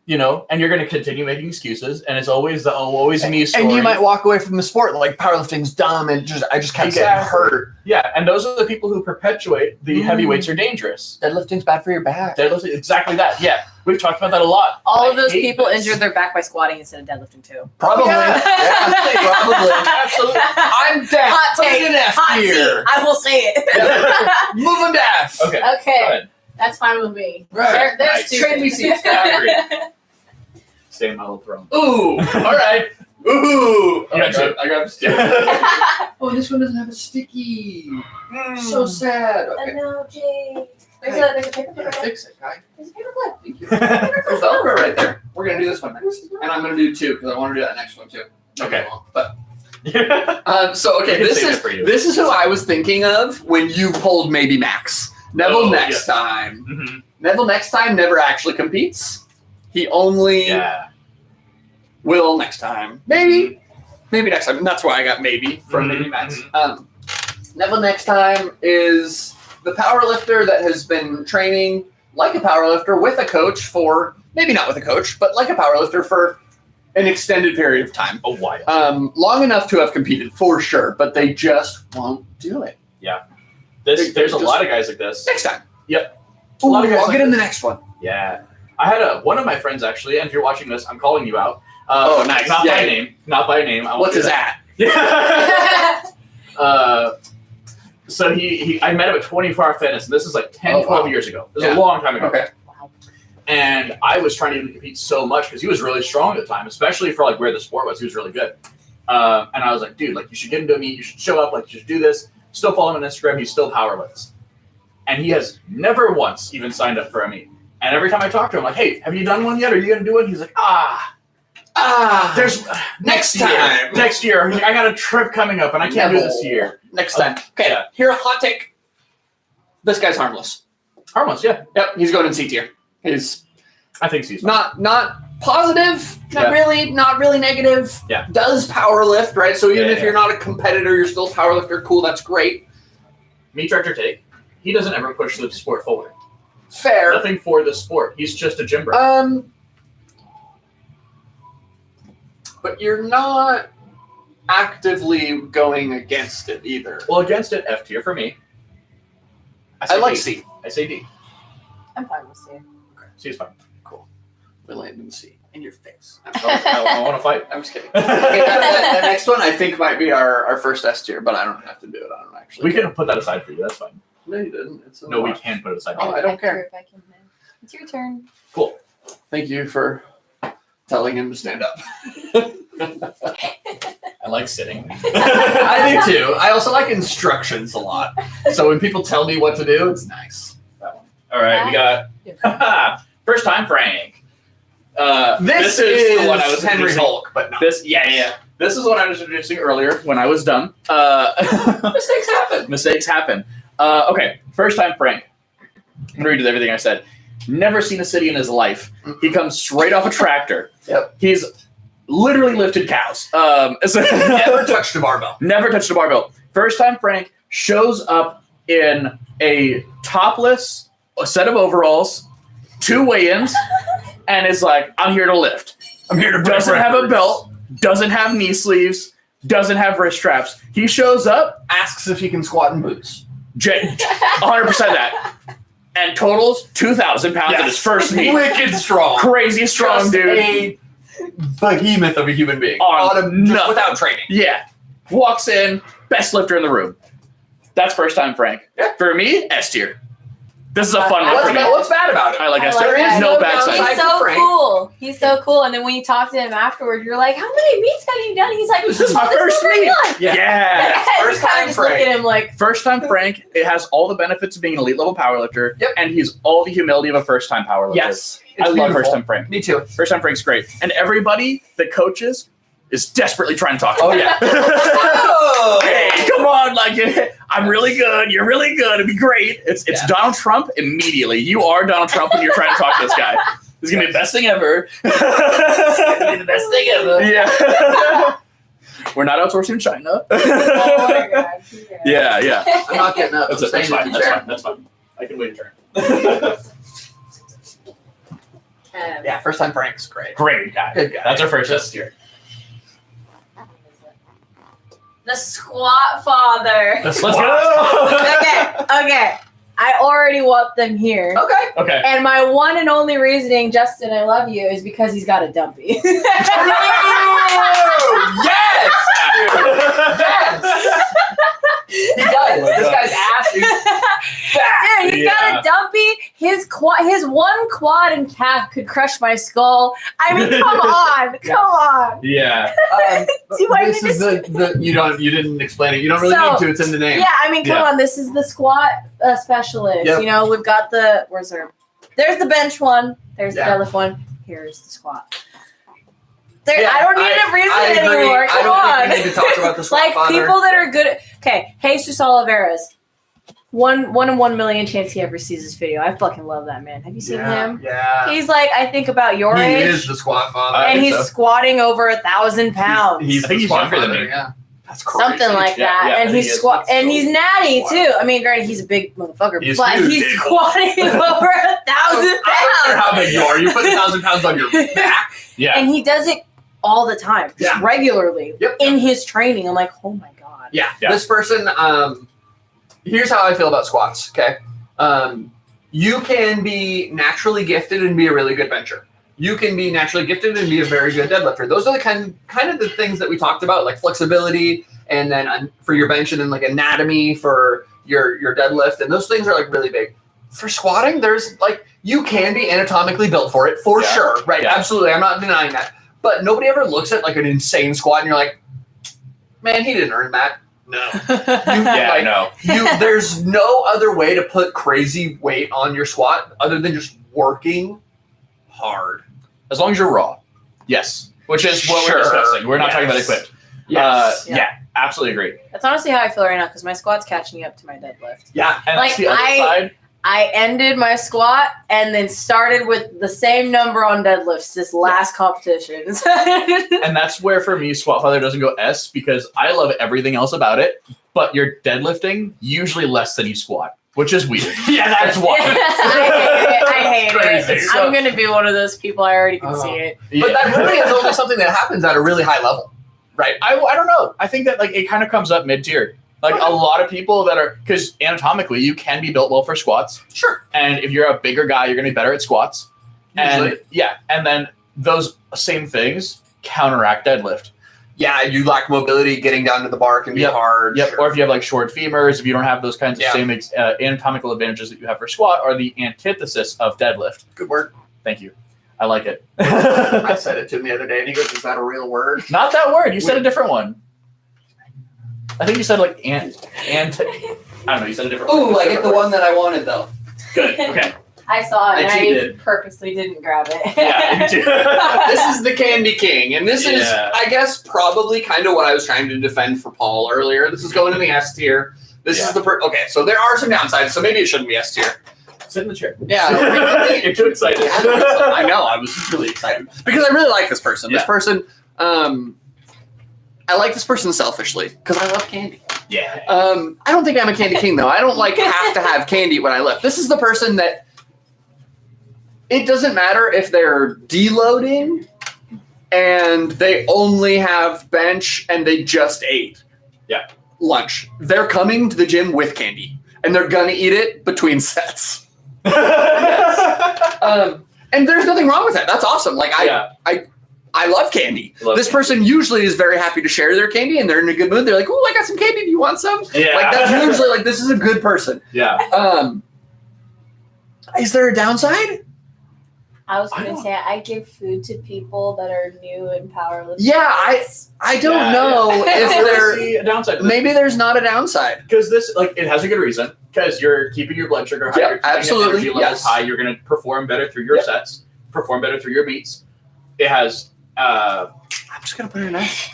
and you're going to continue making excuses, and it's always the always me story.
And you might walk away from the sport like powerlifting's dumb and I just kept getting
Exactly.
hurt.
Yeah, and those are the people who perpetuate the heavyweights are dangerous.
Deadlifting's bad for your back.
Deadlifting, exactly that. Yeah, we've talked about that a lot.
All of
I
those
hate
people
this.
injured their back by squatting instead of deadlifting too.
Probably.
Yeah.
Yeah, probably.
Absolutely.
I'm down.
Hot
Put it
take.
in F
Hot
tier.
seat. I will say it.
Move them to F.
Okay. Go
Okay,
ahead.
that's fine with me.
Right.
They're
Nice.
stupid.
Trade me seats.
Stay in my little throne.
Ooh. All right. Ooh.
I got two.
I got two. Oh, this one doesn't have a sticky. So sad.
Oh,
Okay.
no, Jay. There's
Hey.
a paper
Yeah,
clip.
fix it, guy.
There's a paper clip.
Thank you. There's the Velcro right there. We're gonna do this one next, and I'm gonna do two because I want to do that next one too.
Okay.
But
Yeah.
so okay,
We can
this
save
is
it for you.
this is who I was thinking of when you pulled maybe Max.
Neville next time.
Mm-hmm.
Neville next time never actually competes. He only will next time. Maybe next time. And that's why I got maybe from maybe Max. Neville next time is the powerlifter that has been training like a powerlifter with a coach for, maybe not with a coach, but like a powerlifter for an extended period of time.
A while.
Long enough to have competed for sure, but they just won't do it.
There's a lot of guys like this.
Next time.
Yep.
Ooh,
A lot of guys
I'll
like
get in the
this.
next one.
Yeah. I had one of my friends actually, and if you're watching this, I'm calling you out.
Nice.
Not
Yeah.
by name. Not by name.
What's his at?
Yeah. So I met him at 24 Hour Fitness, and this is like 10, 12 years ago. This is a long time ago.
Okay.
And I was trying to even compete so much because he was really strong at the time, especially for like where the sport was. He was really good. And I was like, dude, like you should get into a meet. You should show up. Like you should do this. Still follow him on Instagram. He's still powerlifts. And he has never once even signed up for a meet. And every time I talk to him, like, hey, have you done one yet? Are you going to do one? He's like, there's
Next
year.
time.
Next year. He's like, I got a trip coming up and I can't do this year.
Next time. Okay,
Yeah.
here a hot take. This guy's harmless.
Harmless, yeah.
Yep, he's going in C tier. He's
I think he's
not positive,
Yeah.
not really negative.
Yeah.
Does power lift, right? So even
Yeah,
if you're not a competitor, you're still a power lifter. Cool, that's great.
meet director take. He doesn't ever push the sport forward.
Fair.
Nothing for the sport. He's just a gym bro.
But you're not actively going against it either.
Well, against it, F tier for me.
I like
D.
C.
I say D.
I'm fine with C.
C is fine.
We landed in C. In your face.
I want to fight.
I'm just kidding. Okay, that next one I think might be our first S tier, but I don't have to do it. I don't actually.
We can put that aside for you. That's fine.
No, you didn't. It's
No, we can put it aside.
Oh, I don't care.
If I can, it's your turn.
Cool.
Thank you for telling him to stand up.
I like sitting.
I do too. I also like instructions a lot. So when people tell me what to do, it's nice.
That one. All right, we got first time Frank.
This
is the one I was
Henry
introducing.
Hulk, but no.
This, yeah. This is what I was introducing earlier when I was done.
Mistakes happen.
Mistakes happen. Okay, first time Frank. I'm gonna read everything I said. Never seen a city in his life. He comes straight off a tractor.
Yep.
He's literally lifted cows.
Never touched a barbell.
Never touched a barbell. First time Frank shows up in a topless, a set of overalls, 2 weigh-ins, and is like, I'm here to lift.
I'm here to break
Doesn't have a
records.
belt, doesn't have knee sleeves, doesn't have wrist straps. He shows up,
Asks if he can squat in boots.
100% that, and totals 2,000 pounds at his first meet.
Wicked strong.
Crazy strong,
Just
dude.
a behemoth of a human being.
On
Just
nothing.
without training.
Yeah. Walks in, best lifter in the room. That's first time Frank.
Yeah.
For me, S tier. This is a fun one
What's
for me.
bad, what's bad about it?
I like
I
S
like
tier.
that.
No bad
He's
side.
He's so
Frank.
cool. He's so cool. And then when you talk to him afterwards, you're like, how many meets have you done? He's like,
This is my
"Oh,
first
what
meet."
we're doing."
Yeah.
First
You kinda
time
just look
Frank.
at him like,
First time Frank, it has all the benefits of being an elite level powerlifter.
Yep.
And he's all the humility of a first time powerlifter.
Yes.
I
It's
love first
beautiful.
time Frank.
Me too.
First time Frank's great. And everybody that coaches is desperately trying to talk to
Oh,
him.
yeah.
Hey, come on, like I'm really good. You're really good. It'd be great. It's
Yeah.
Donald Trump immediately. You are Donald Trump when you're trying to talk to this guy. This is gonna be the best thing ever.
It's gonna be the best thing ever.
Yeah. We're not outsourcing China.
oh my god.
Yeah.
I'm not getting up.
That's
I'm
fine.
staying in the
That's
chair.
fine. That's fine. I can wait a turn.
Yeah, first time Frank's great.
Great guy.
Good guy.
That's our first S tier.
The squat father.
Let's go.
Okay. I already want them here.
Okay.
Okay.
And my one and only reasoning, Justin, I love you, is because he's got a dumpy.
Yes! Yes! He does. This guy's ass is fat.
Dude, he's got a dumpy. His one quad and calf could crush my skull. I mean, come on, come on.
Yeah.
Do I
This
need
is the you didn't explain it. You don't really
So,
need to. It's in the name.
Yeah, I mean, come on. This is the squat specialist.
Yep.
You know, we've got where's there? There's the bench one. There's
Yeah.
the deadlift one. Here's the squat. There,
Yeah,
I don't need to reason
I agree.
anymore.
I
Come
don't
on.
think we need to talk about the squat
Like
father.
people that are good. Okay, Jesus Oliveras. one in 1 million chance he ever sees this video. I fucking love that man. Have you seen him?
Yeah.
He's like, I think about your
He
age.
is the squat father.
I
and
think
he's
so.
squatting over 1,000 pounds.
I think he's younger than me.
Yeah. That's crazy.
Something like
Yeah,
that.
yeah, I
and
think
he's
he is.
squat
That's
and
so
he's natty
wild.
too. I mean, granted, he's a big motherfucker,
He's
but
huge,
he's
dude.
squatting over 1,000
I don't care how
pounds.
big you are. You put 1,000 pounds on your back.
Yeah.
And he does it all the time, just
Yeah.
regularly
Yep.
in his training. I'm like, oh my god.
Yeah.
Yeah.
This person, here's how I feel about squats, okay? You can be naturally gifted and be a really good bencher. You can be naturally gifted and be a very good deadlifter. Those are the kind of the things that we talked about, like flexibility, and then for your bench, and then like anatomy for your deadlift, and those things are like really big. For squatting, there's like you can be anatomically built for it, for sure, right?
Yeah.
Absolutely, I'm not denying that. But nobody ever looks at like an insane squat and you're like, man, he didn't earn that. No.
Yeah, I know.
There's no other way to put crazy weight on your squat other than just working hard.
As long as you're raw. Yes. Which is what
Sure.
we're discussing. We're not talking about
Yes.
equipped.
Yes.
Yeah, absolutely agree.
That's honestly how I feel right now because my squat's catching up to my deadlift.
Yeah.
And
Like,
that's the other side.
I ended my squat and then started with the same number on deadlifts this last competition.
And that's where, for me, Squat Father doesn't go S because I love everything else about it, but you're deadlifting usually less than you squat, which is weird.
Yeah, that's why.
I hate
Crazy.
it.
So-
I'm going to be one of those people. I already can see it.
But that really is only something that happens at a really high level, right?
I don't know. I think that like it kind of comes up mid-tier. Like a lot of people that are, because anatomically you can be built well for squats.
Sure.
And if you're a bigger guy, you're going to be better at squats.
Usually.
And yeah, and then those same things counteract deadlift.
Yeah, you lack mobility, getting down to the bar can be
Yep.
hard.
Yep.
Sure.
Or if you have like short femurs, if you don't have those kinds of
Yeah.
same anatomical advantages that you have for squat, are the antithesis of deadlift.
Good word.
Thank you. I like it.
I said it to him the other day, and he goes, "Is that a real word?"
Not that word. You said a different one. I think you said like I don't know. You said a different
Ooh,
word.
I get the one that I wanted though.
Good. Okay.
I saw it and
I
I
cheated.
purposely didn't grab it.
Yeah. Me too.
This is the Candy King, and this is,
Yeah.
I guess, probably kind of what I was trying to defend for Paul earlier. This is going in the S tier. This is the okay. So there are some downsides, so maybe it shouldn't be S tier.
Sit in the chair.
Yeah,
You're too excited.
I know. I was really excited because I really like this person. This
Yeah.
person, I like this person selfishly because I love candy.
Yeah.
I don't think I'm a candy king though. I don't like have to have candy when I lift. This is the person that it doesn't matter if they're deloading and they only have bench and they just ate.
Yeah.
Lunch. They're coming to the gym with candy and they're gonna eat it between sets. And there's nothing wrong with that. That's awesome. Like I love candy. This person usually is very happy to share their candy and they're in a good mood. They're like, "Oh, I got some candy. Do you want some?"
Yeah.
Like that's usually like this is a good person.
Yeah.
Is there a downside?
I was
I
going to
don't-
say I give food to people that are new in powerlifting.
Yeah, I don't know if
I
there
see a downside to this.
maybe there's not a downside.
Because this, like, it has a good reason. Because you're keeping your blood sugar high,
Yeah,
you're keeping
absolutely,
energy levels
yes.
high. You're going to perform better through your
Yep.
sets, perform better through your beats. It has,
I'm just gonna put it in S.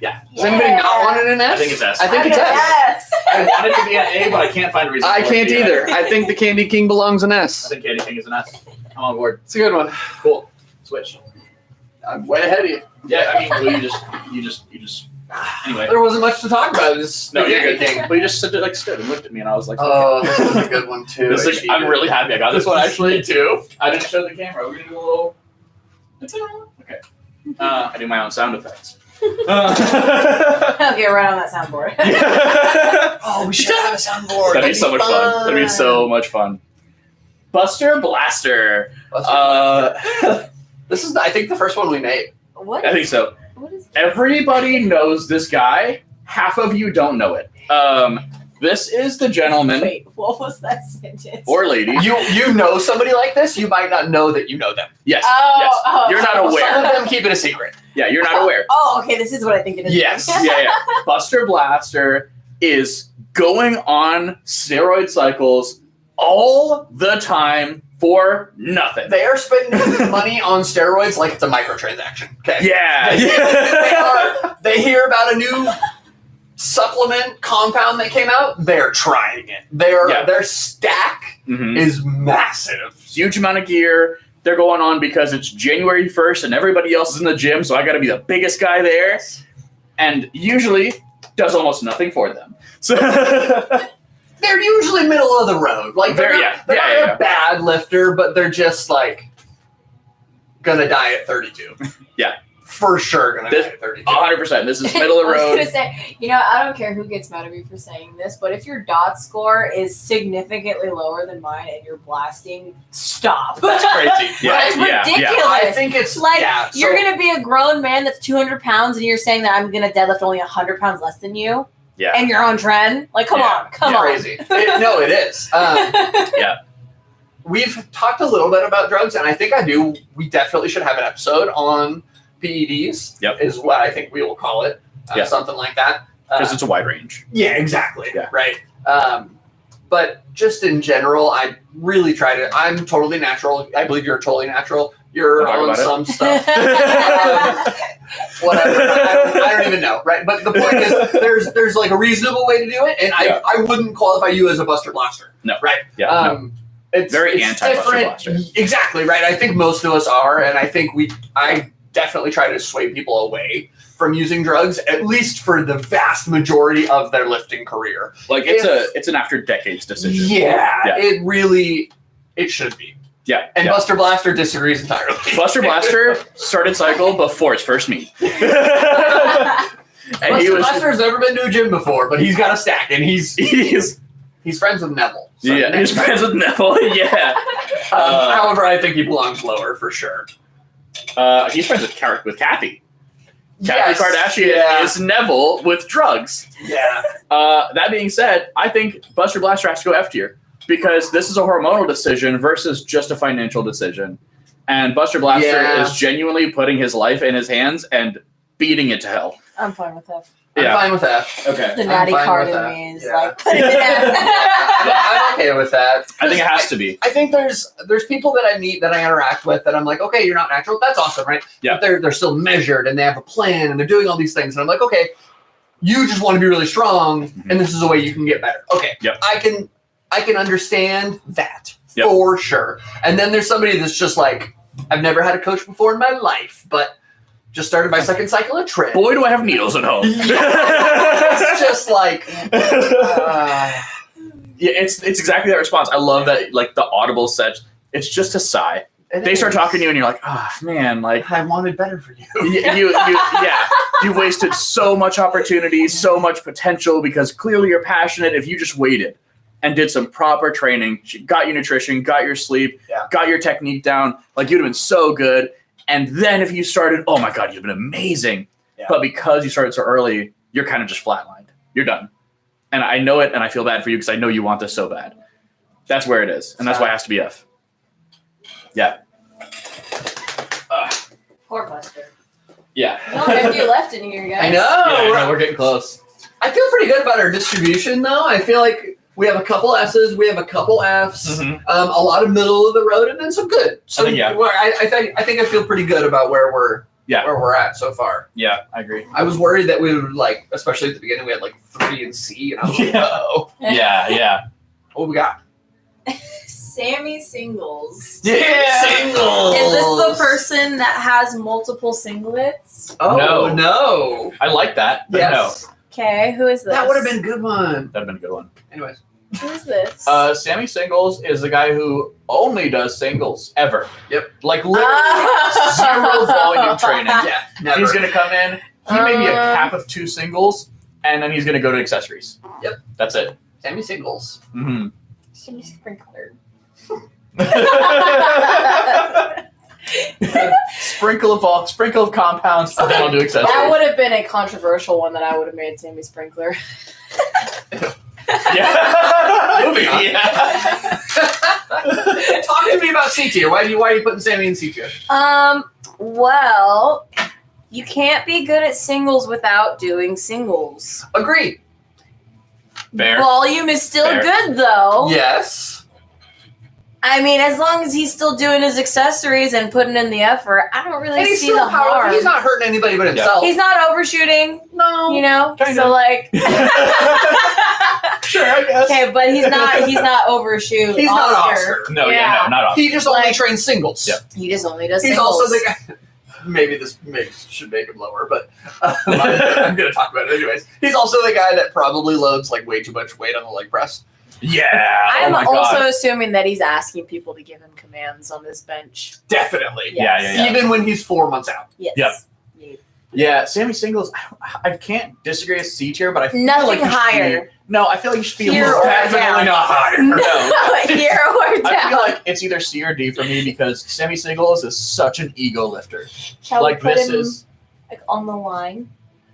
yeah.
Does anybody not want it in S?
I think it's S.
I think it's S.
Yes.
I want it to be an A, but I can't find a reason.
I
for it to
can't
be an A.
either. I think the Candy King belongs in
I
S.
think Candy King is an S. I'm on board.
It's a good one.
Cool. Switch.
I'm way ahead of you.
Yeah, I mean, well, you just. Anyway.
There wasn't much to talk about. This
No,
the
you're
Candy
good.
King.
But you just stood and looked at me, and I was like,
Oh, this was a good one too.
this
I
is,
cheated.
I'm really happy I got this one actually too. I didn't show the camera. We're gonna do a little. Okay. I do my own sound effects.
I'll get right on that soundboard.
Oh, we should have a soundboard.
That'd be so much fun. That'd be so much fun. Buster Blaster.
This is, I think, the first one we made.
What?
I think so.
What is
Everybody knows this guy. Half of you don't know it. This is the gentleman
Wait, what was that sentence?
or lady.
You know somebody like this, you might not know that you know them.
Yes.
Oh,
yes.
oh,
You're not
oh,
aware.
Some of them keep it a secret.
Yeah, you're not aware.
Oh, okay, this is what I think it is.
Yes.
Yeah. Buster Blaster is going on steroid cycles all the time for nothing.
They are spending money on steroids like it's a microtransaction. Okay.
Yeah.
They hear about a new supplement compound that came out, they're trying it. Their stack is massive.
Huge amount of gear. They're going on because it's January 1st and everybody else is in the gym, so I got to be the biggest guy there. And usually does almost nothing for them. So
they're usually middle of the road. Like they're not a bad lifter, but they're just like gonna die at 32.
Yeah.
For sure gonna die at 32.
100%. This is middle of the
I was
road.
gonna say, I don't care who gets mad at me for saying this, but if your dot score is significantly lower than mine and you're blasting, stop.
That's crazy. Yeah,
That's ridiculous.
yeah.
I think it's
Like, you're going to be a grown man that's 200 pounds and you're saying that I'm going to deadlift only 100 pounds less than you?
Yeah.
And you're on trend? Like, come on.
Crazy. It is.
Yeah.
We've talked a little bit about drugs, and I think we definitely should have an episode on PEDs.
Yep.
Is what I think we will call it. Something like that.
Because it's a wide range.
Yeah, exactly.
Yeah.
Right. But just in general, I really try to. I'm totally natural. I believe you're totally natural. You're on some stuff. Whatever. I don't even know. Right. But the point is, there's like a reasonable way to do it, and I wouldn't qualify you as a Buster Blaster.
No.
Right.
Yeah. No.
It's
Very anti-Buster Blaster.
Exactly. Right. I think most of us are, and I think I definitely try to sway people away from using drugs, at least for the vast majority of their lifting career.
Like it's an after decades decision.
Yeah. It should be.
Yeah.
And Buster Blaster disagrees entirely.
Buster Blaster started cycle before his first meet. And
Buster Blaster has never been to a gym before, but he's got a stack, and he's friends with Neville. So
he's friends with Neville. Yeah.
However, I think he belongs lower for sure.
He's friends with Kathy. Kathy Kardashian is Neville with drugs.
Yeah.
That being said, I think Buster Blaster has to go F tier because this is a hormonal decision versus just a financial decision. And Buster Blaster is genuinely putting his life in his hands and beating it to hell.
I'm fine with that.
I'm fine with that.
Okay.
The natty card in me is like, put it in.
I'm okay with that.
I think it has to be.
I think there's people that I meet that I interact with that I'm like, okay, you're not natural. That's awesome, right?
Yeah.
But they're still measured and they have a plan and they're doing all these things. And I'm like, okay, you just want to be really strong and this is a way you can get better. Okay.
Yep.
I can understand that for sure. And then there's somebody that's just like, I've never had a coach before in my life, but just started my second cycle of trip.
Boy, do I have needles at home.
It's just like,
it's exactly that response. I love that, like the audible set. It's just a sigh. They start talking to you, and you're like, "Ah, oh, man, like
I wanted better for you."
You've wasted so much opportunity, so much potential because clearly you're passionate. If you just waited and did some proper training, got your nutrition, got your sleep, got your technique down, like you'd have been so good. And then if you started, oh my God, you've been amazing. Yeah. But because you started so early, you're kind of just flatlined. You're done. And I know it, and I feel bad for you because I know you want this so bad. That's where it is. And that's why it has to be F. Yeah.
Poor Buster.
Yeah.
No, if you left in here, guys.
I know.
Yeah, we're getting close.
I feel pretty good about our distribution, though. I feel like we have a couple S's, we have a couple F's, a lot of middle of the road, and then some good. So I think I feel pretty good about where we're at so far.
Yeah, I agree.
I was worried that we would especially at the beginning, we had 3 in C, and I was like, uh-oh.
Yeah.
What we got?
Sammy Singles.
Yeah, Singles.
Is this the person that has multiple singlets?
Oh no.
I like that. But
yes.
Okay, who is this?
That would have been a good one.
That'd have been a good one.
Anyways.
Who is this?
Sammy Singles is the guy who only does singles ever.
Yep.
Like literally zero volume training.
Yeah. Never.
He's gonna come in. He may be a cap of 2 singles, and then he's gonna go to accessories.
Yep.
That's it.
Sammy Singles.
Mm-hmm.
Sammy Sprinkler.
Sprinkle of compounds, and then I'll do accessories.
That would have been a controversial one that I would have made Sammy Sprinkler.
Yeah.
Moving on.
Yeah.
Talk to me about C tier. Why are you putting Sammy in C tier?
Well, you can't be good at singles without doing singles.
Agreed.
Fair.
Volume is still
Fair.
good though.
Yes.
I mean, as long as he's still doing his accessories and putting in the effort, I don't really
And he's
see
still
the harm.
He's not hurting anybody but himself.
He's not overshooting,
no.
you know.
Kind
so
of.
like,
Sure, I guess.
okay, but he's not overshoot.
He's not
Oscar.
Oscar.
No,
Yeah.
not Oscar.
He just only
Like-
trains singles.
Yep.
He just only does.
He's
singles.
also the guy. Maybe this should make him lower, but I'm going to talk about it anyways. He's also the guy that probably loads like way too much weight on the leg press.
Yeah.
I'm
oh my
also
God.
assuming that he's asking people to give him commands on this bench.
Definitely.
Yeah.
Even when he's 4 months out.
Yes.
Yep.
Yeah.
Yeah, Sammy Singles, I can't disagree with C tier, but I feel
Nothing
like he should
higher.
No, I feel like you should be
Here
a
or
little
Definitely
down.
not higher.
No.
Here or down.
I feel like it's either C or D for me because Sammy Singles is such an ego lifter.
Shall we
Like
put
this
him,
is
like on the line?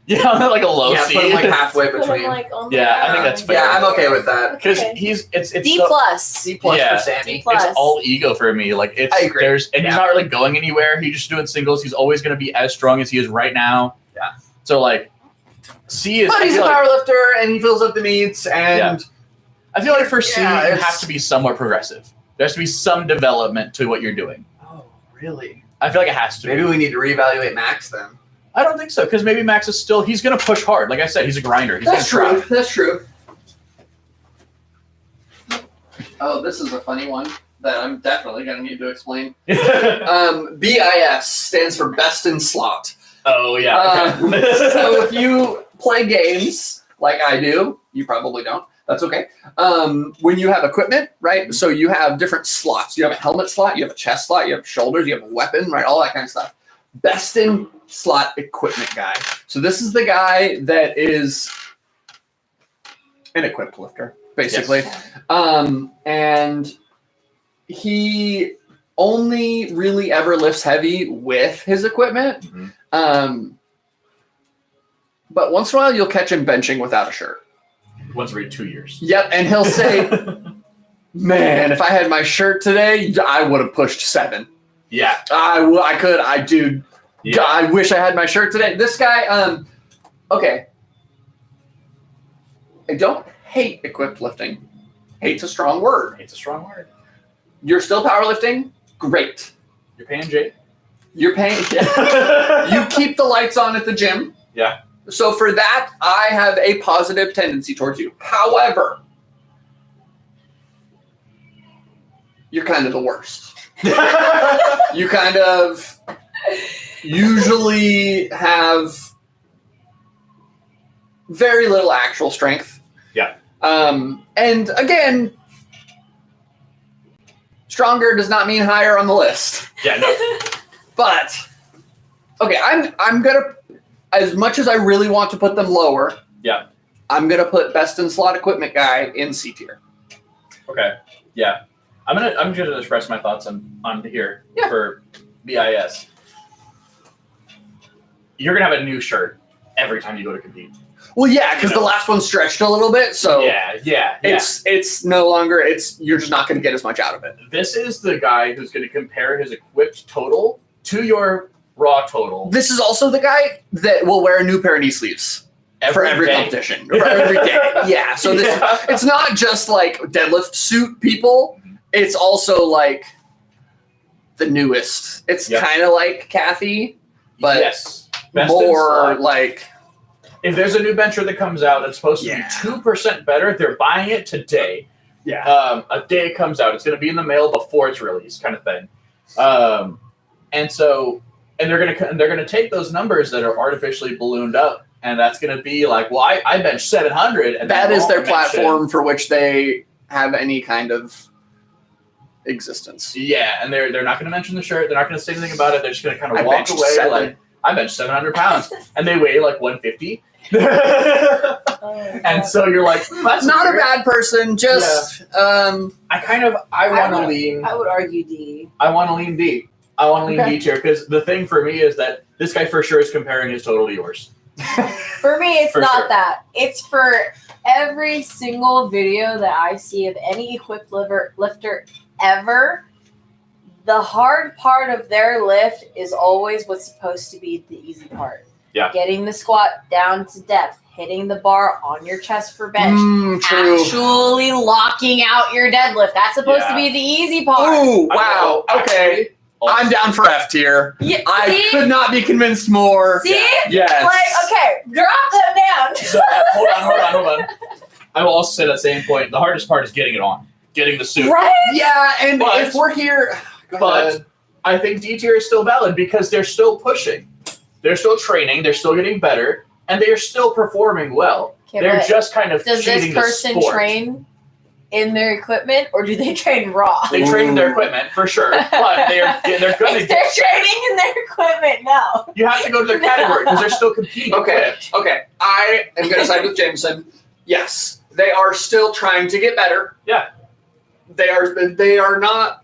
like a low
Yeah,
C.
put him like halfway
Put him
between.
like on the
Yeah, I
line.
think that's fair.
Yeah, I'm okay with that.
Because
Okay.
it's
D
so-
plus.
C plus
Yeah.
for Sammy.
D plus.
It's all ego for me. Like it's
I agree.
He's
Yeah.
not really going anywhere. He's just doing singles. He's always going to be as strong as he is right now.
Yeah.
So like, C is.
But
I
he's a
feel like-
power lifter and he fills up the meets and
I feel like for C,
Yeah,
you
it's-
have to be somewhat progressive. There has to be some development to what you're doing.
oh, really?
I feel like it has to.
Maybe we need to reevaluate Max then.
I don't think so because maybe Max is still. He's going to push hard. Like I said, he's a grinder. He's
That's
gonna
true. That's true.
Oh, this is a funny one that I'm definitely going to need to explain.
try.
BIS stands for best in slot.
Oh yeah. Okay.
So if you play games like I do, you probably don't. That's okay. When you have equipment, right? So you have different slots. You have a helmet slot, you have a chest slot, you have shoulders, you have a weapon, right? All that kind of stuff. Best in slot equipment guy. So this is the guy that is an equipped lifter, basically. And he only really ever lifts heavy with his equipment.
Mhm.
But once in a while, you'll catch him benching without a shirt.
Once every 2 years.
Yep, and he'll say, "Man, if I had my shirt today, I would have pushed 7.
Yeah.
I could.
Yeah.
I wish I had my shirt today." This guy, okay. I don't hate equipped lifting. Hate's a strong word.
It's a strong word.
You're still powerlifting? Great.
You're paying Jay.
You're paying. You keep the lights on at the gym.
Yeah.
So for that, I have a positive tendency towards you. However, you're kind of the worst. You kind of usually have very little actual strength.
Yeah.
And again, stronger does not mean higher on the list.
Yeah. No.
But okay, I'm gonna, as much as I really want to put them lower,
Yeah.
I'm gonna put best in slot equipment guy in C tier.
Okay. Yeah. I'm gonna express my thoughts on here
Yeah.
for BIS. You're gonna have a new shirt every time you go to compete.
Well, yeah, because the last one stretched a little bit, so
Yeah.
it's no longer you're just not gonna get as much out of it.
This is the guy who's gonna compare his equipped total to your raw total
This is also the guy that will wear a new pair of knee sleeves for every
day.
competition, for every day. Yeah, so this it's not just like deadlift suit people. It's also like the newest. It's
Yeah.
kind of like Kathy, but
yes. Best in
more
slot.
like
If there's a new bencher that comes out that's supposed to
Yeah.
be 2% better, they're buying it today.
yeah.
A day it comes out, it's going to be in the mail before it's released, kind of thing. And they're gonna take those numbers that are artificially ballooned up, and that's going to be like, well, I bench 700, and
That
they
is their
won't mention-
platform for which they have any kind of existence.
Yeah, and they're not going to mention the shirt. They're not going to say anything about it. They're just going to kind
I
of walk
benched
away
7.
like, I bench 700 pounds, and they weigh like 150. And so you're like, that's
Not a
weird.
bad person, just
I want to
would-
lean.
I would argue D.
I want to lean D. I want to lean
Okay.
D tier because the thing for me is that this guy for sure is comparing his total to yours.
For me, it's
For
not
sure.
that. It's for every single video that I see of any equipped lifter ever. The hard part of their lift is always what's supposed to be the easy part.
Yeah.
Getting the squat down to depth, hitting the bar on your chest for bench,
True.
actually locking out your deadlift. That's supposed to be the easy part.
Oh, wow. Okay. I'm down for F tier.
Yeah,
I
see?
could not be convinced more.
See?
Yes.
Like, okay, drop them down.
So, hold on. I will also say that same point. The hardest part is getting it on. Getting the suit.
Right?
Yeah, and
But-
if we're here...
But I think D tier is still valid because they're still pushing. They're still training. They're still getting better. And they're still performing well.
Okay,
They're
but
just kind of
does
cheating
this person
the sport.
train in their equipment or do they train raw?
They train in their equipment for sure, but they're going
If
to.
they're training in their equipment, no.
You have to go to their category because they're still competing.
Okay, I am going to side with Jamison. Yes, they are still trying to get better.
Yeah.
They are not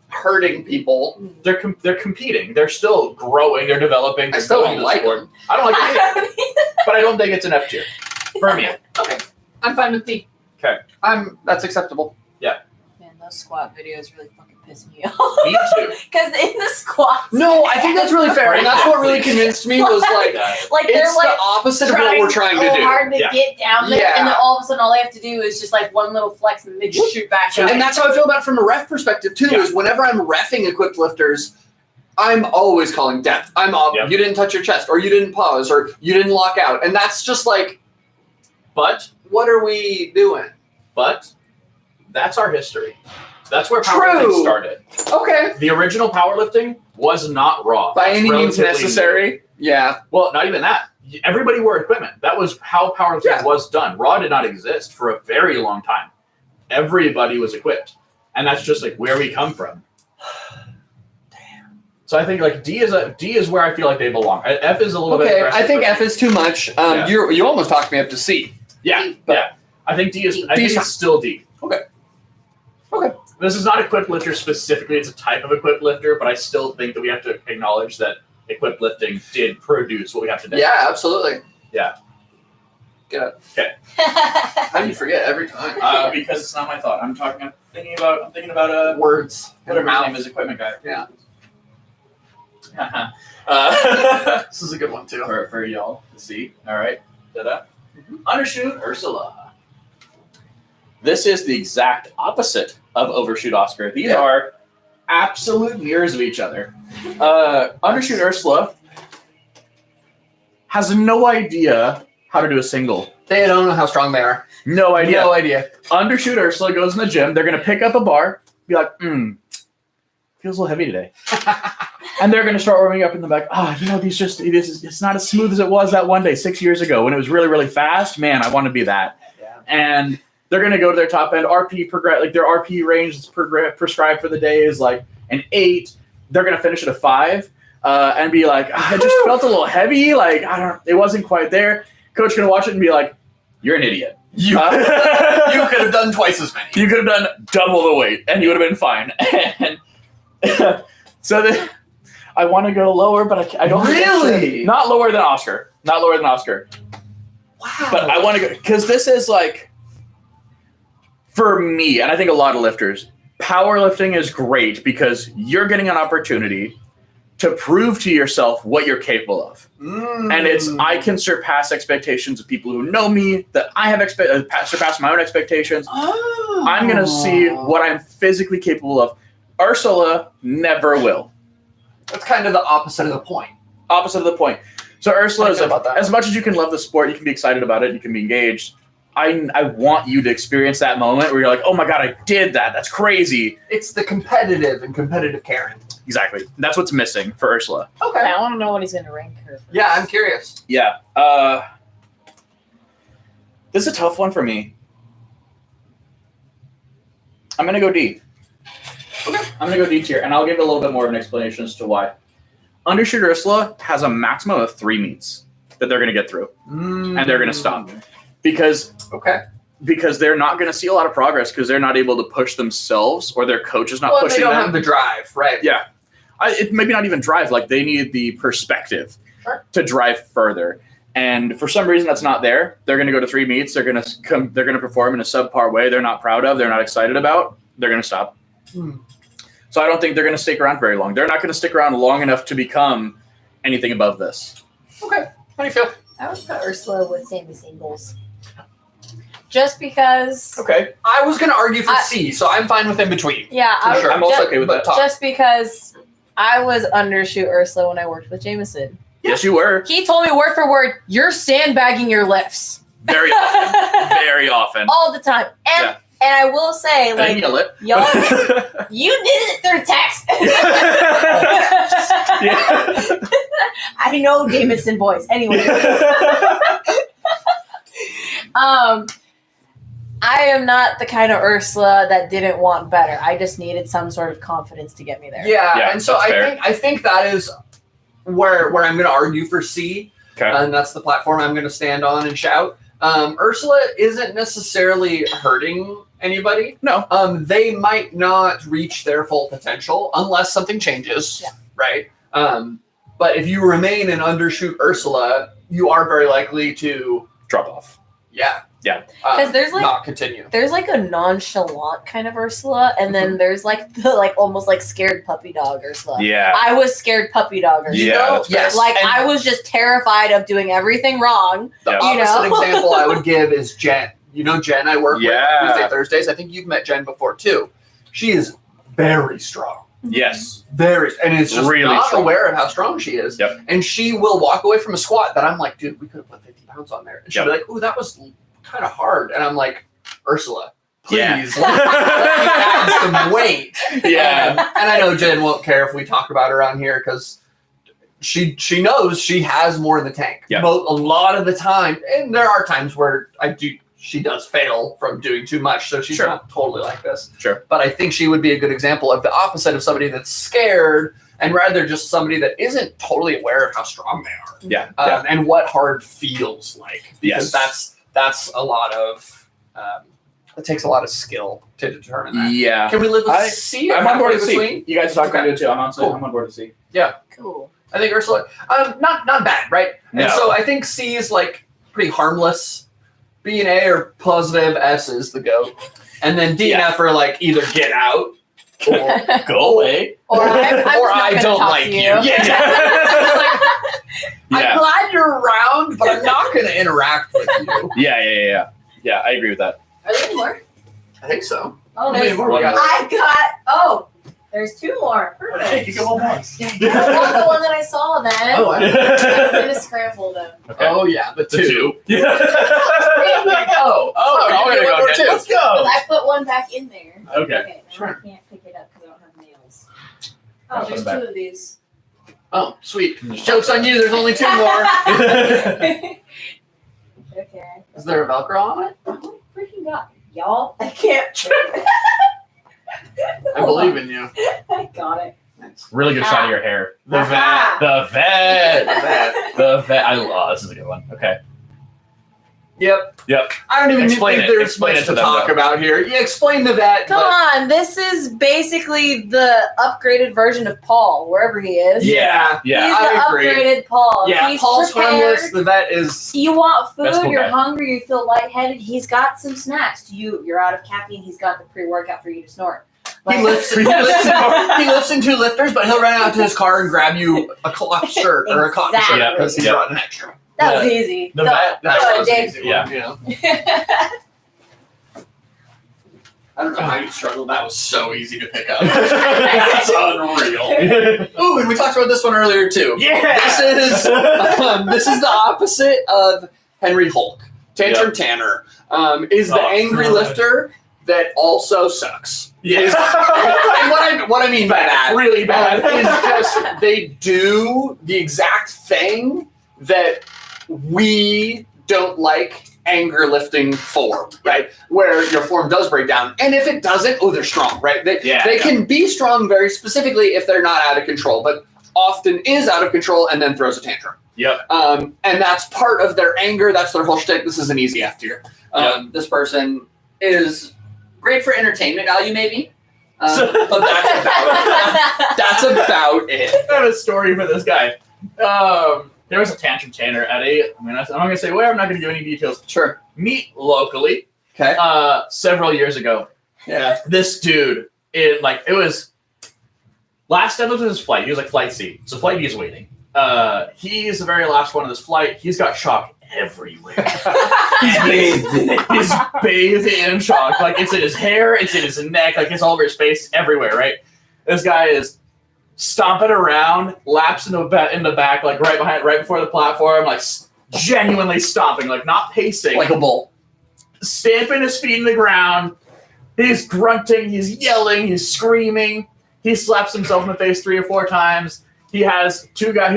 hurting people.
They're competing. They're still growing. They're developing.
I
They're
still
going
don't
to
like
sport.
them.
I don't like it either, but I don't think it's an F tier for me.
Okay, I'm fine with D.
Okay.
That's acceptable.
Man, those squat videos really fucking piss me off.
Me too.
Because in the squats,
No, I think that's really fair, and that's what really convinced me was like,
like they're
it's
like
the opposite of what we're trying to
so
do.
hard to
Yeah.
get down there,
Yeah.
and then all of a sudden, all they have to do is just like one little flex, and they just shoot back up.
And that's how I feel about it from a ref perspective too.
Yeah.
Is whenever I'm reffing equipped lifters, I'm always calling depth.
Yep.
You didn't touch your chest, or you didn't pause, or you didn't lock out, and that's just like,
But
what are we doing?
that's our history. That's where
True.
powerlifting started.
Okay,
The original powerlifting was not raw.
by
That's
any means
relatively
necessary. Yeah,
new. Well, not even that. Everybody wore equipment. That was how powerlifting
Yeah.
was done. Raw did not exist for a very long time. Everybody was equipped, and that's just like where we come from. So I think like D is where I feel like they belong. F is a little bit
okay.
aggressive.
I think
for me.
F is too much.
Yeah.
You almost talked me up to C.
Yeah,
but-
yeah. I think D is. I think
D's fine.
it's still D.
Okay.
This is not equipped lifter specifically. It's a type of equipped lifter, but I still think that we have to acknowledge that equipped lifting did produce what we have today.
Yeah, absolutely.
Yeah.
Get it. How do you forget every time?
Because it's not my thought. I'm thinking about
Words.
whatever his
Mouth.
name is, equipment guy.
Yeah.
This is a good one too for y'all to see. All right. Da-da.
Mm-hmm.
Undershoot Ursula. This is the exact opposite of overshoot Oscar. These
Yeah.
are absolute mirrors of each other. Undershoot Ursula has no idea how to do a single.
They don't know how strong they are.
No idea.
No idea.
Undershoot Ursula goes in the gym. They're going to pick up a bar, be like, feels a little heavy today. And they're going to start warming up in the back. It's not as smooth as it was that one day 6 years ago when it was really, really fast. Man, I want to be that.
Yeah.
And they're going to go to their top end their RP range is prescribed for the day is like an 8. They're going to finish at a 5 and be like, I just felt a little heavy. Like, it wasn't quite there. Coach going to watch it and be like, you're an idiot.
You could have done twice as many.
You could have done double the weight and you would have been fine. And so I want to go lower, but I don't
Really?
Not lower than Oscar. Not lower than Oscar.
Wow.
But I want to go because this is like for me, and I think a lot of lifters, powerlifting is great because you're getting an opportunity to prove to yourself what you're capable of. And I can surpass expectations of people who know me, that I have surpassed my own expectations.
Oh.
I'm going to see what I'm physically capable of. Ursula never will.
That's kind of the opposite of the point.
Opposite of the point. So Ursula is
I feel about that.
as much as you can love the sport, you can be excited about it, you can be engaged. I want you to experience that moment where you're like, oh my God, I did that. That's crazy.
It's the competitive and competitive Karen.
Exactly. That's what's missing for Ursula.
Okay.
I want to know what he's going to rank her. For.
Yeah, I'm curious.
Yeah. This is a tough one for me. I'm going to go D.
Okay.
I'm going to go D tier, and I'll give a little bit more of an explanation as to why. Undershoot Ursula has a maximum of 3 meets that they're going to get through, and they're going to stop. Because they're not going to see a lot of progress because they're not able to push themselves or their coach is not
Well,
pushing
they don't
them.
have the drive, right?
Yeah. It maybe not even drive. Like they need the perspective to drive further. And for some reason that's not there. They're going to go to 3 meets. They're going to perform in a subpar way they're not proud of. They're not excited about. They're going to stop. So I don't think they're going to stick around very long. They're not going to stick around long enough to become anything above this.
Okay. How do you feel?
I would put Ursula with Sammy Singles. Just because.
Okay. I was going to argue for
I-
C, so I'm fine with in between.
Yeah,
For sure.
I'm also okay with that.
Just because I was undershoot Ursula when I worked with Jamison.
Yes, you were.
He told me word for word, you're sandbagging your lifts.
Very often. Very often.
All the time. And I will say,
I
like,
yell it.
y'all, you did it through text.
Yeah.
I know Jamison boys. Anyway. I am not the kind of Ursula that didn't want better. I just needed some sort of confidence to get me there.
Yeah, and so
that's fair.
I think that is where I'm going to argue for C,
Okay.
and that's the platform I'm going to stand on and shout. Ursula isn't necessarily hurting anybody.
No.
They might not reach their full potential unless something changes, right? But if you remain an undershoot Ursula, you are very likely to
Drop off.
Because there's like
not continue.
there's like a nonchalant kind of Ursula, and then there's like the like almost like scared puppy dog Ursula.
Yeah.
I was scared puppy dog Ursula.
Yeah, that's fair.
yes.
Like
and
I was just terrified of doing everything wrong.
the
Yeah.
you
opposite
know?
example I would give is Jen. You know Jen, I work
Yeah.
with Tuesday, Thursdays. I think you've met Jen before too. She is very strong.
Yes.
And it's just
Really
not
strong.
aware of how strong she is.
Yep.
And she will walk away from a squat that I'm like, dude, we could have put 50 pounds on there. And she'll be like, ooh, that was kind of hard. And I'm like, Ursula, please,
Yeah.
let me add some weight.
Yeah.
And I know Jen won't care if we talk about her on here because she knows she has more in the tank.
Yeah.
But a lot of the time, and there are times where she does fail from doing too much, so she's
Sure.
not totally like this.
Sure.
But I think she would be a good example of the opposite of somebody that's scared and rather just somebody that isn't totally aware of how strong they are.
Yeah.
And what hard feels like. Because
Yes.
that's a lot of it takes a lot of skill to determine that.
Yeah.
Can we live with
I-
C?
I'm on board with
halfway
C.
between?
You guys talk about
Okay.
it too. I'm on board with C.
Cool.
I think Ursula, not bad, right?
No.
And so I think C is like pretty harmless. B and A are positive. S is the GOAT. And then D and F are like either get out or
Go away.
Or I'm just
or
not
I
gonna
don't
talk
like
to
you.
you.
I'm
Yeah.
glad you're around, but I'm not going to interact with you.
Yeah. Yeah, I agree with that.
Are there any more?
I think so.
Oh,
How many
there's.
more we got?
I got. Oh, there's two more. Perfect.
You get one more.
I want the one that I saw then.
Oh,
I'm gonna scramble them.
Okay.
oh yeah, the
The
two.
two. Yeah.
Oh,
Oh,
you
I'm
get
gonna
one
go
more
get.
too.
Let's go.
I put one back in there.
Okay.
Okay. Now
Sure.
I can't pick it up because I don't have nails.
I'll
Oh,
put
there's
it back.
two of these.
Oh, sweet. Joke's on you. There's only two more.
Okay.
Is there a Velcro on it?
Oh my freaking god, y'all! I can't.
I believe in you.
I got it.
Really good shot of your hair.
The
Aha.
The vet.
vet.
The vet. This is a good one. Okay.
Yep.
Yep.
I don't even
Explain
think
it.
there's
Explain
much
it to
to
them,
talk
though.
about here. Yeah, explain the vet.
Come
but-
on, this is basically the upgraded version of Paul, wherever he is.
Yeah.
Yeah.
He's the
I agree.
upgraded Paul.
Yeah,
He's
Paul's
prepared.
harmless. The vet is.
You want
That's
food,
cool
you're
guy.
hungry, you feel lightheaded, he's got some snacks. You're out of caffeine, he's got the pre-workout for you to snort.
He lifts in two lifters, but he'll run out to his car and grab you a cloth shirt or a cotton shirt
Exactly.
because he
Yeah.
brought an extra.
That was easy.
The
Go.
vet-
That
Go,
was
Dave.
easy.
Yeah.
You know? I don't know how you struggled. That was so easy to pick up. That's unreal. Ooh, and we talked about this one earlier too.
Yeah.
This is the opposite of Henry Hulk. Tantrum Tanner is the
Oh,
angry
God.
lifter that also sucks.
Yeah.
And what I mean by that
Really bad.
is just they do the exact thing that we don't like anger lifting form, right? Where your form does break down. And if it doesn't, they're strong, right? They can be strong very specifically if they're not out of control, but often is out of control and then throws a tantrum.
Yep.
And that's part of their anger. That's their whole shtick. This is an easy F tier. This person is great for entertainment value, maybe. But that's about it.
I have a story for this guy. There was a tantrum tanner at I'm not gonna say where. I'm not gonna give any details.
Sure.
Meet locally.
Okay.
Several years ago.
Yeah.
This dude, it was last time was his flight. He was like flight C, so flight B is waiting. He's the very last one of this flight. He's got shock everywhere. He's bathed in shock. Like, it's in his hair, it's in his neck, like, it's all over his face, everywhere, right? This guy is stomping around, laps in the back, like, right before the platform, like, genuinely stomping, like, not pacing.
Like a bull.
Stamping his feet in the ground. He's grunting, he's yelling, he's screaming. He slaps himself in the face 3 or 4 times. He has a guy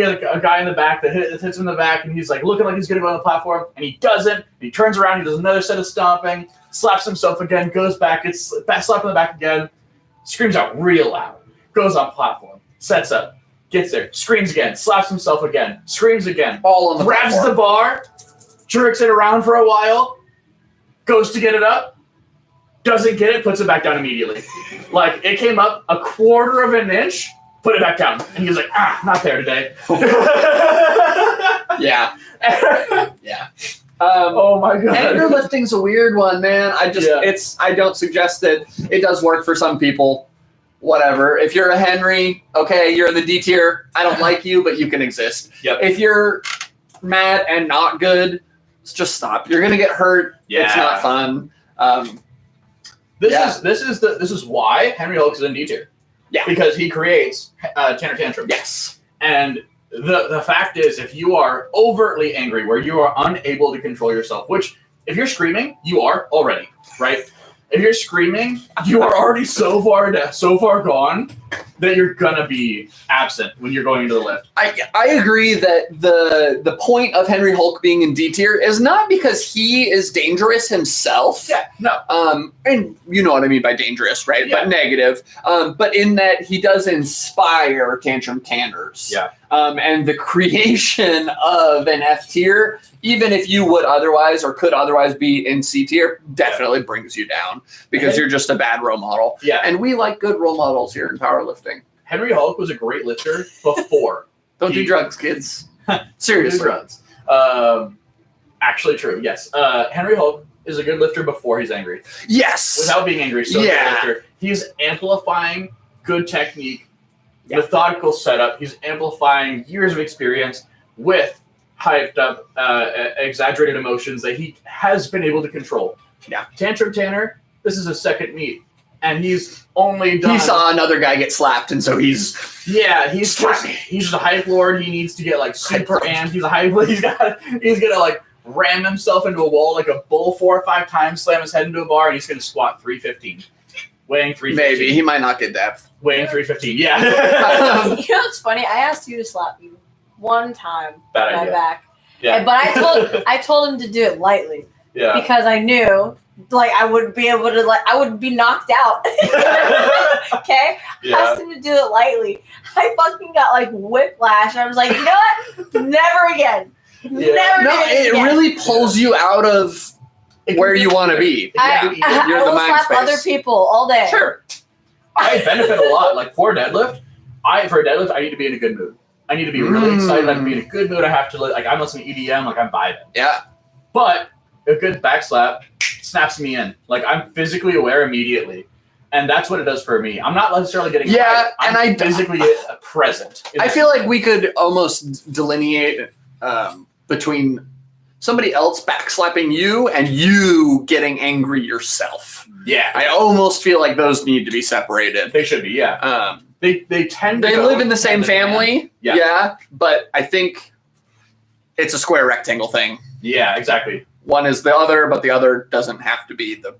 in the back that hits him in the back, and he's like looking like he's going to go on the platform, and he doesn't. And he turns around, he does another set of stomping, slaps himself again, goes back, gets slapped in the back again, screams out real loud, goes on platform, sets up, gets there, screams again, slaps himself again, screams again,
All on the
grabs
platform.
the bar, jerks it around for a while, goes to get it up, doesn't get it, puts it back down immediately. Like, it came up a 1/4 of an inch, put it back down. And he was like, not there today.
Yeah. Yeah.
Oh my god.
Hanger lifting's a weird one, man. I don't suggest it. It does work for some people. Whatever. If you're a Henry, okay, you're in the D tier. I don't like you, but you can exist.
Yep.
If you're mad and not good, just stop. You're gonna get hurt.
Yeah.
It's not fun.
This is why Henry Hulk is in D tier.
Yeah.
Because he creates Tanner Tantrum.
Yes.
And the fact is, if you are overtly angry, where you are unable to control yourself, which if you're screaming, you are already, right? If you're screaming, you are already so far gone that you're gonna be absent when you're going into the lift.
I agree that the point of Henry Hulk being in D tier is not because he is dangerous himself.
Yeah, no.
And you know what I mean by dangerous, right?
Yeah.
But negative. But in that he does inspire Tantrum Tanners.
Yeah.
And the creation of an F tier, even if you would otherwise or could otherwise be in C tier, definitely brings you down because you're just a bad role model.
Yeah.
And we like good role models here in powerlifting.
Henry Hulk was a great lifter before.
Don't do drugs, kids. Seriously.
Drugs. Actually true, yes. Henry Hulk is a good lifter before he's angry.
Yes.
Without being angry, so
Yeah.
good lifter. He's amplifying good technique, methodical setup. He's amplifying years of experience with hyped up, exaggerated emotions that he has been able to control.
Yeah.
Tantrum Tanner, this is his second meet. And he's only done...
He saw another guy get slapped, and so he's...
Yeah, he's just a hype lord. He needs to get like super amped. He's a hype lord. He's gonna like ram himself into a wall like a bull 4 or 5 times, slam his head into a bar, and he's gonna squat 315. Weighing 315.
Maybe. He might not get depth.
Weighing 315, yeah.
You know what's funny? I asked you to slap me one time
Bad
my
idea.
back.
Yeah.
But I told him to do it lightly
Yeah.
because I knew like I would be able to I would be knocked out. Okay?
Yeah.
Asked him to do it lightly. I fucking got like whiplash. I was like, you know what? Never again.
Yeah.
Never
No,
do this
it
again.
really pulls you out of where you want to be.
I
You're the
will
mind
slap
space.
other people all day.
Sure.
I benefit a lot. Like for a deadlift, I need to be in a good mood. I need to be really excited. I have to be in a good mood. I have to I'm listening to EDM, like I'm vibing.
Yeah.
But a good back slap snaps me in. Like I'm physically aware immediately. And that's what it does for me. I'm not necessarily getting
Yeah,
hyped. I'm
and
physically present.
I feel like we could almost delineate between somebody else backslapping you and you getting angry yourself.
Yeah.
I almost feel like those need to be separated.
They should be, yeah. They tend to
They
go
live in the same
hand in hand.
family,
Yeah.
but I think it's a square rectangle thing.
Yeah, exactly.
One is the other, but the other doesn't have to be the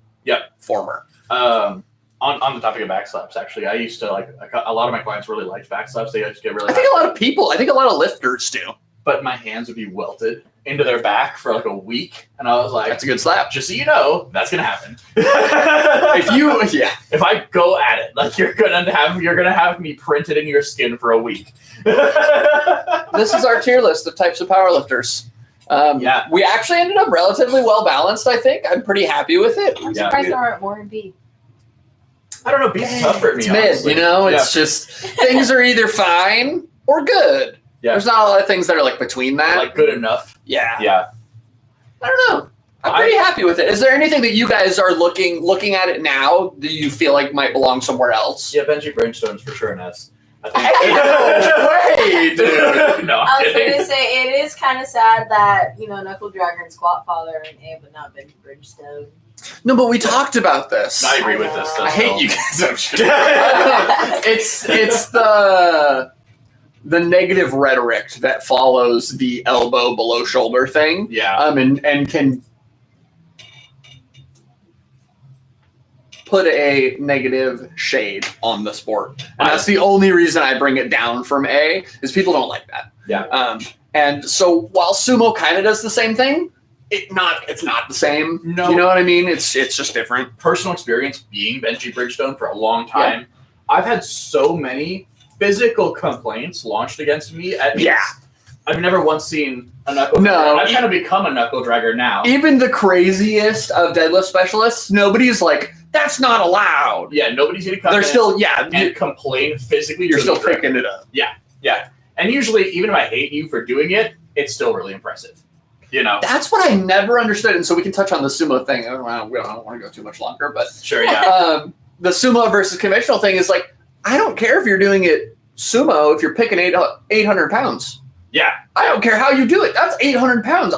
former.
On the topic of back slaps, actually, I used to a lot of my clients really liked back slaps. They just get really
I think a lot of lifters do.
but my hands would be welted into their back for like a week, and I was like,
That's a good slap.
just so you know, that's gonna happen. If I go at it, like you're gonna have me printed in your skin for a week.
This is our tier list of types of powerlifters. We actually ended up relatively well balanced, I think. I'm pretty happy with it.
I'm
Yeah.
surprised there aren't more in B.
I don't know, B's tough for me.
It's mid,
honestly.
It's just things are either fine or good.
Yeah.
There's not a lot of things that are like between that.
like good enough.
Yeah.
Yeah.
I don't know. I'm pretty happy with it. Is there anything that you guys are looking at it now? Do you feel like might belong somewhere else?
Yeah, Benji Brainstone's for sure an S. I think.
Hey, dude.
No, I'm
I was
kidding.
gonna say it is kind of sad that Knuckle Dragger and Squat Father are in A, but not Benji Bridgestone.
No, but we talked about this.
I agree with this.
I hate you guys. I'm sure.
I
it's the negative rhetoric that follows the elbow below shoulder thing.
Yeah.
And can put a negative shade on the sport. And that's the only reason I bring it down from A, is people don't like that.
Yeah.
And so while sumo kind of does the same thing, it's not the same.
No.
You know what I mean? It's just different.
Personal experience being Benji Bridgestone for a long time. I've had so many physical complaints launched against me at
Yeah.
I've never once seen a knuckle
No.
dragger. I've kind of become a knuckle dragger now.
Even the craziest of deadlift specialists, nobody's like, that's not allowed.
Yeah, nobody's gonna come
They're
in
still,
and complain physically.
you're
to
still
the dragger.
picking it up.
Yeah. And usually, even if I hate you for doing it, it's still really impressive. You know?
That's what I never understood. And so we can touch on the sumo thing. I don't want to go too much longer, but
Sure, yeah.
the sumo versus conventional thing is like, I don't care if you're doing it sumo if you're picking 800 pounds.
Yeah.
I don't care how you do it. That's 800 pounds.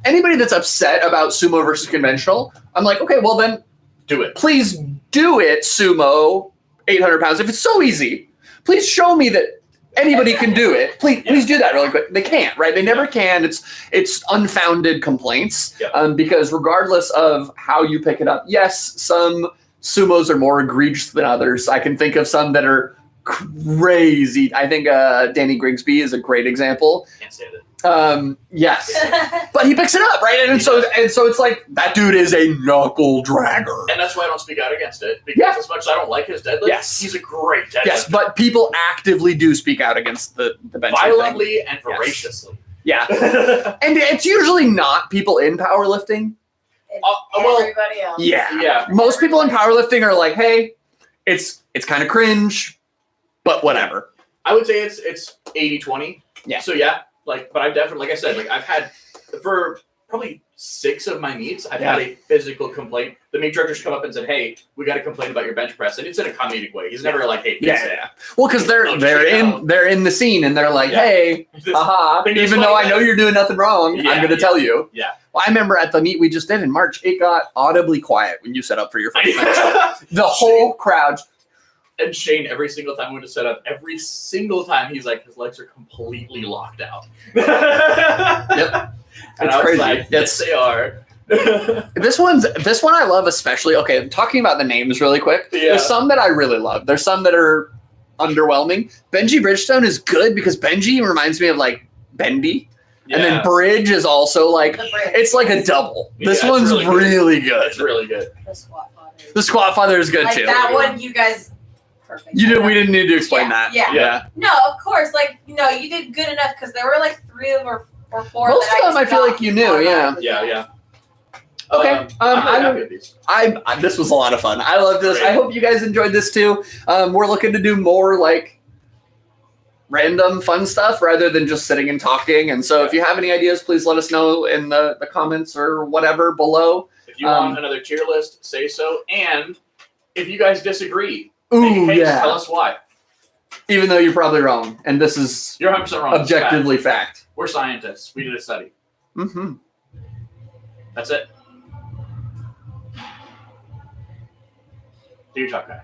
Anybody that's upset about sumo versus conventional, I'm like, okay, well then
Do it.
please do it sumo 800 pounds. If it's so easy, please show me that anybody can do it. Please do that really quick. They can't, right? They never can. It's unfounded complaints.
Yeah.
Because regardless of how you pick it up, yes, some sumos are more egregious than others. I can think of some that are crazy. I think Danny Grigsby is a great example.
Can't say that.
Yes, but he picks it up, right? And so it's like that dude is a knuckle dragger.
And that's why I don't speak out against it. Because
Yeah.
as much as I don't like his deadlift,
Yes.
he's a great deadlift.
Yes, but people actively do speak out against the bench thing.
Violently and voraciously.
Yeah, and it's usually not people in powerlifting.
well,
Everybody else.
Yeah,
Yeah.
most people in powerlifting are like, hey, it's kind of cringe, but whatever.
I would say it's 80-20.
Yeah.
So yeah, but I've definitely, like I said, I've had for probably 6 of my meets, I've had a physical complaint. The meat directors come up and said, "Hey, we got to complain about your bench press," and it's in a comedic way. He's never like, "Hey, fix it."
Yeah. Well, because they're in the scene and they're like,
Yeah.
hey,
Just
haha.
think it's
Even though
funny
I know you're doing nothing wrong,
Yeah,
I'm going to
yeah.
tell you.
Yeah.
Well, I remember at the meet we just did in March, it got audibly quiet when you set up for your first match. The whole crowd.
And Shane, every single time we went to set up, every single time he's like, his legs are completely locked out.
Yep.
And
It's
I was
crazy.
like, yes, they are.
This one I love especially. Okay, I'm talking about the names really quick.
Yeah.
There's some that I really love. There's some that are underwhelming. Benji Bridgestone is good because Benji reminds me of like Bendy. And then Bridge is also like,
The bridge.
it's like a double. This
Yeah, it's
one's
really
really
it's
good.
really good.
The Squat Father.
The Squat Father is good
Like
too.
that one, you guys. Perfect.
We didn't need to explain that.
Yeah. No, of course. You did good enough because there were like 3 of them or 4.
Most
that
of them I
just
feel
got
like you knew, yeah.
Yeah.
Okay.
I'm really happy with these.
This was a lot of fun. I love this.
Great.
I hope you guys enjoyed this too. We're looking to do more like random fun stuff rather than just sitting and talking. And so if you have any ideas, please let us know in the comments or whatever below.
If you want another tier list, say so. And if you guys disagree,
Ooh,
make a case,
yeah.
tell us why.
Even though you're probably wrong. And this is
You're 100% wrong. It's
objectively
fact.
fact.
We're scientists. We did a study.
Mm-hmm.
That's it. Do your job, guy.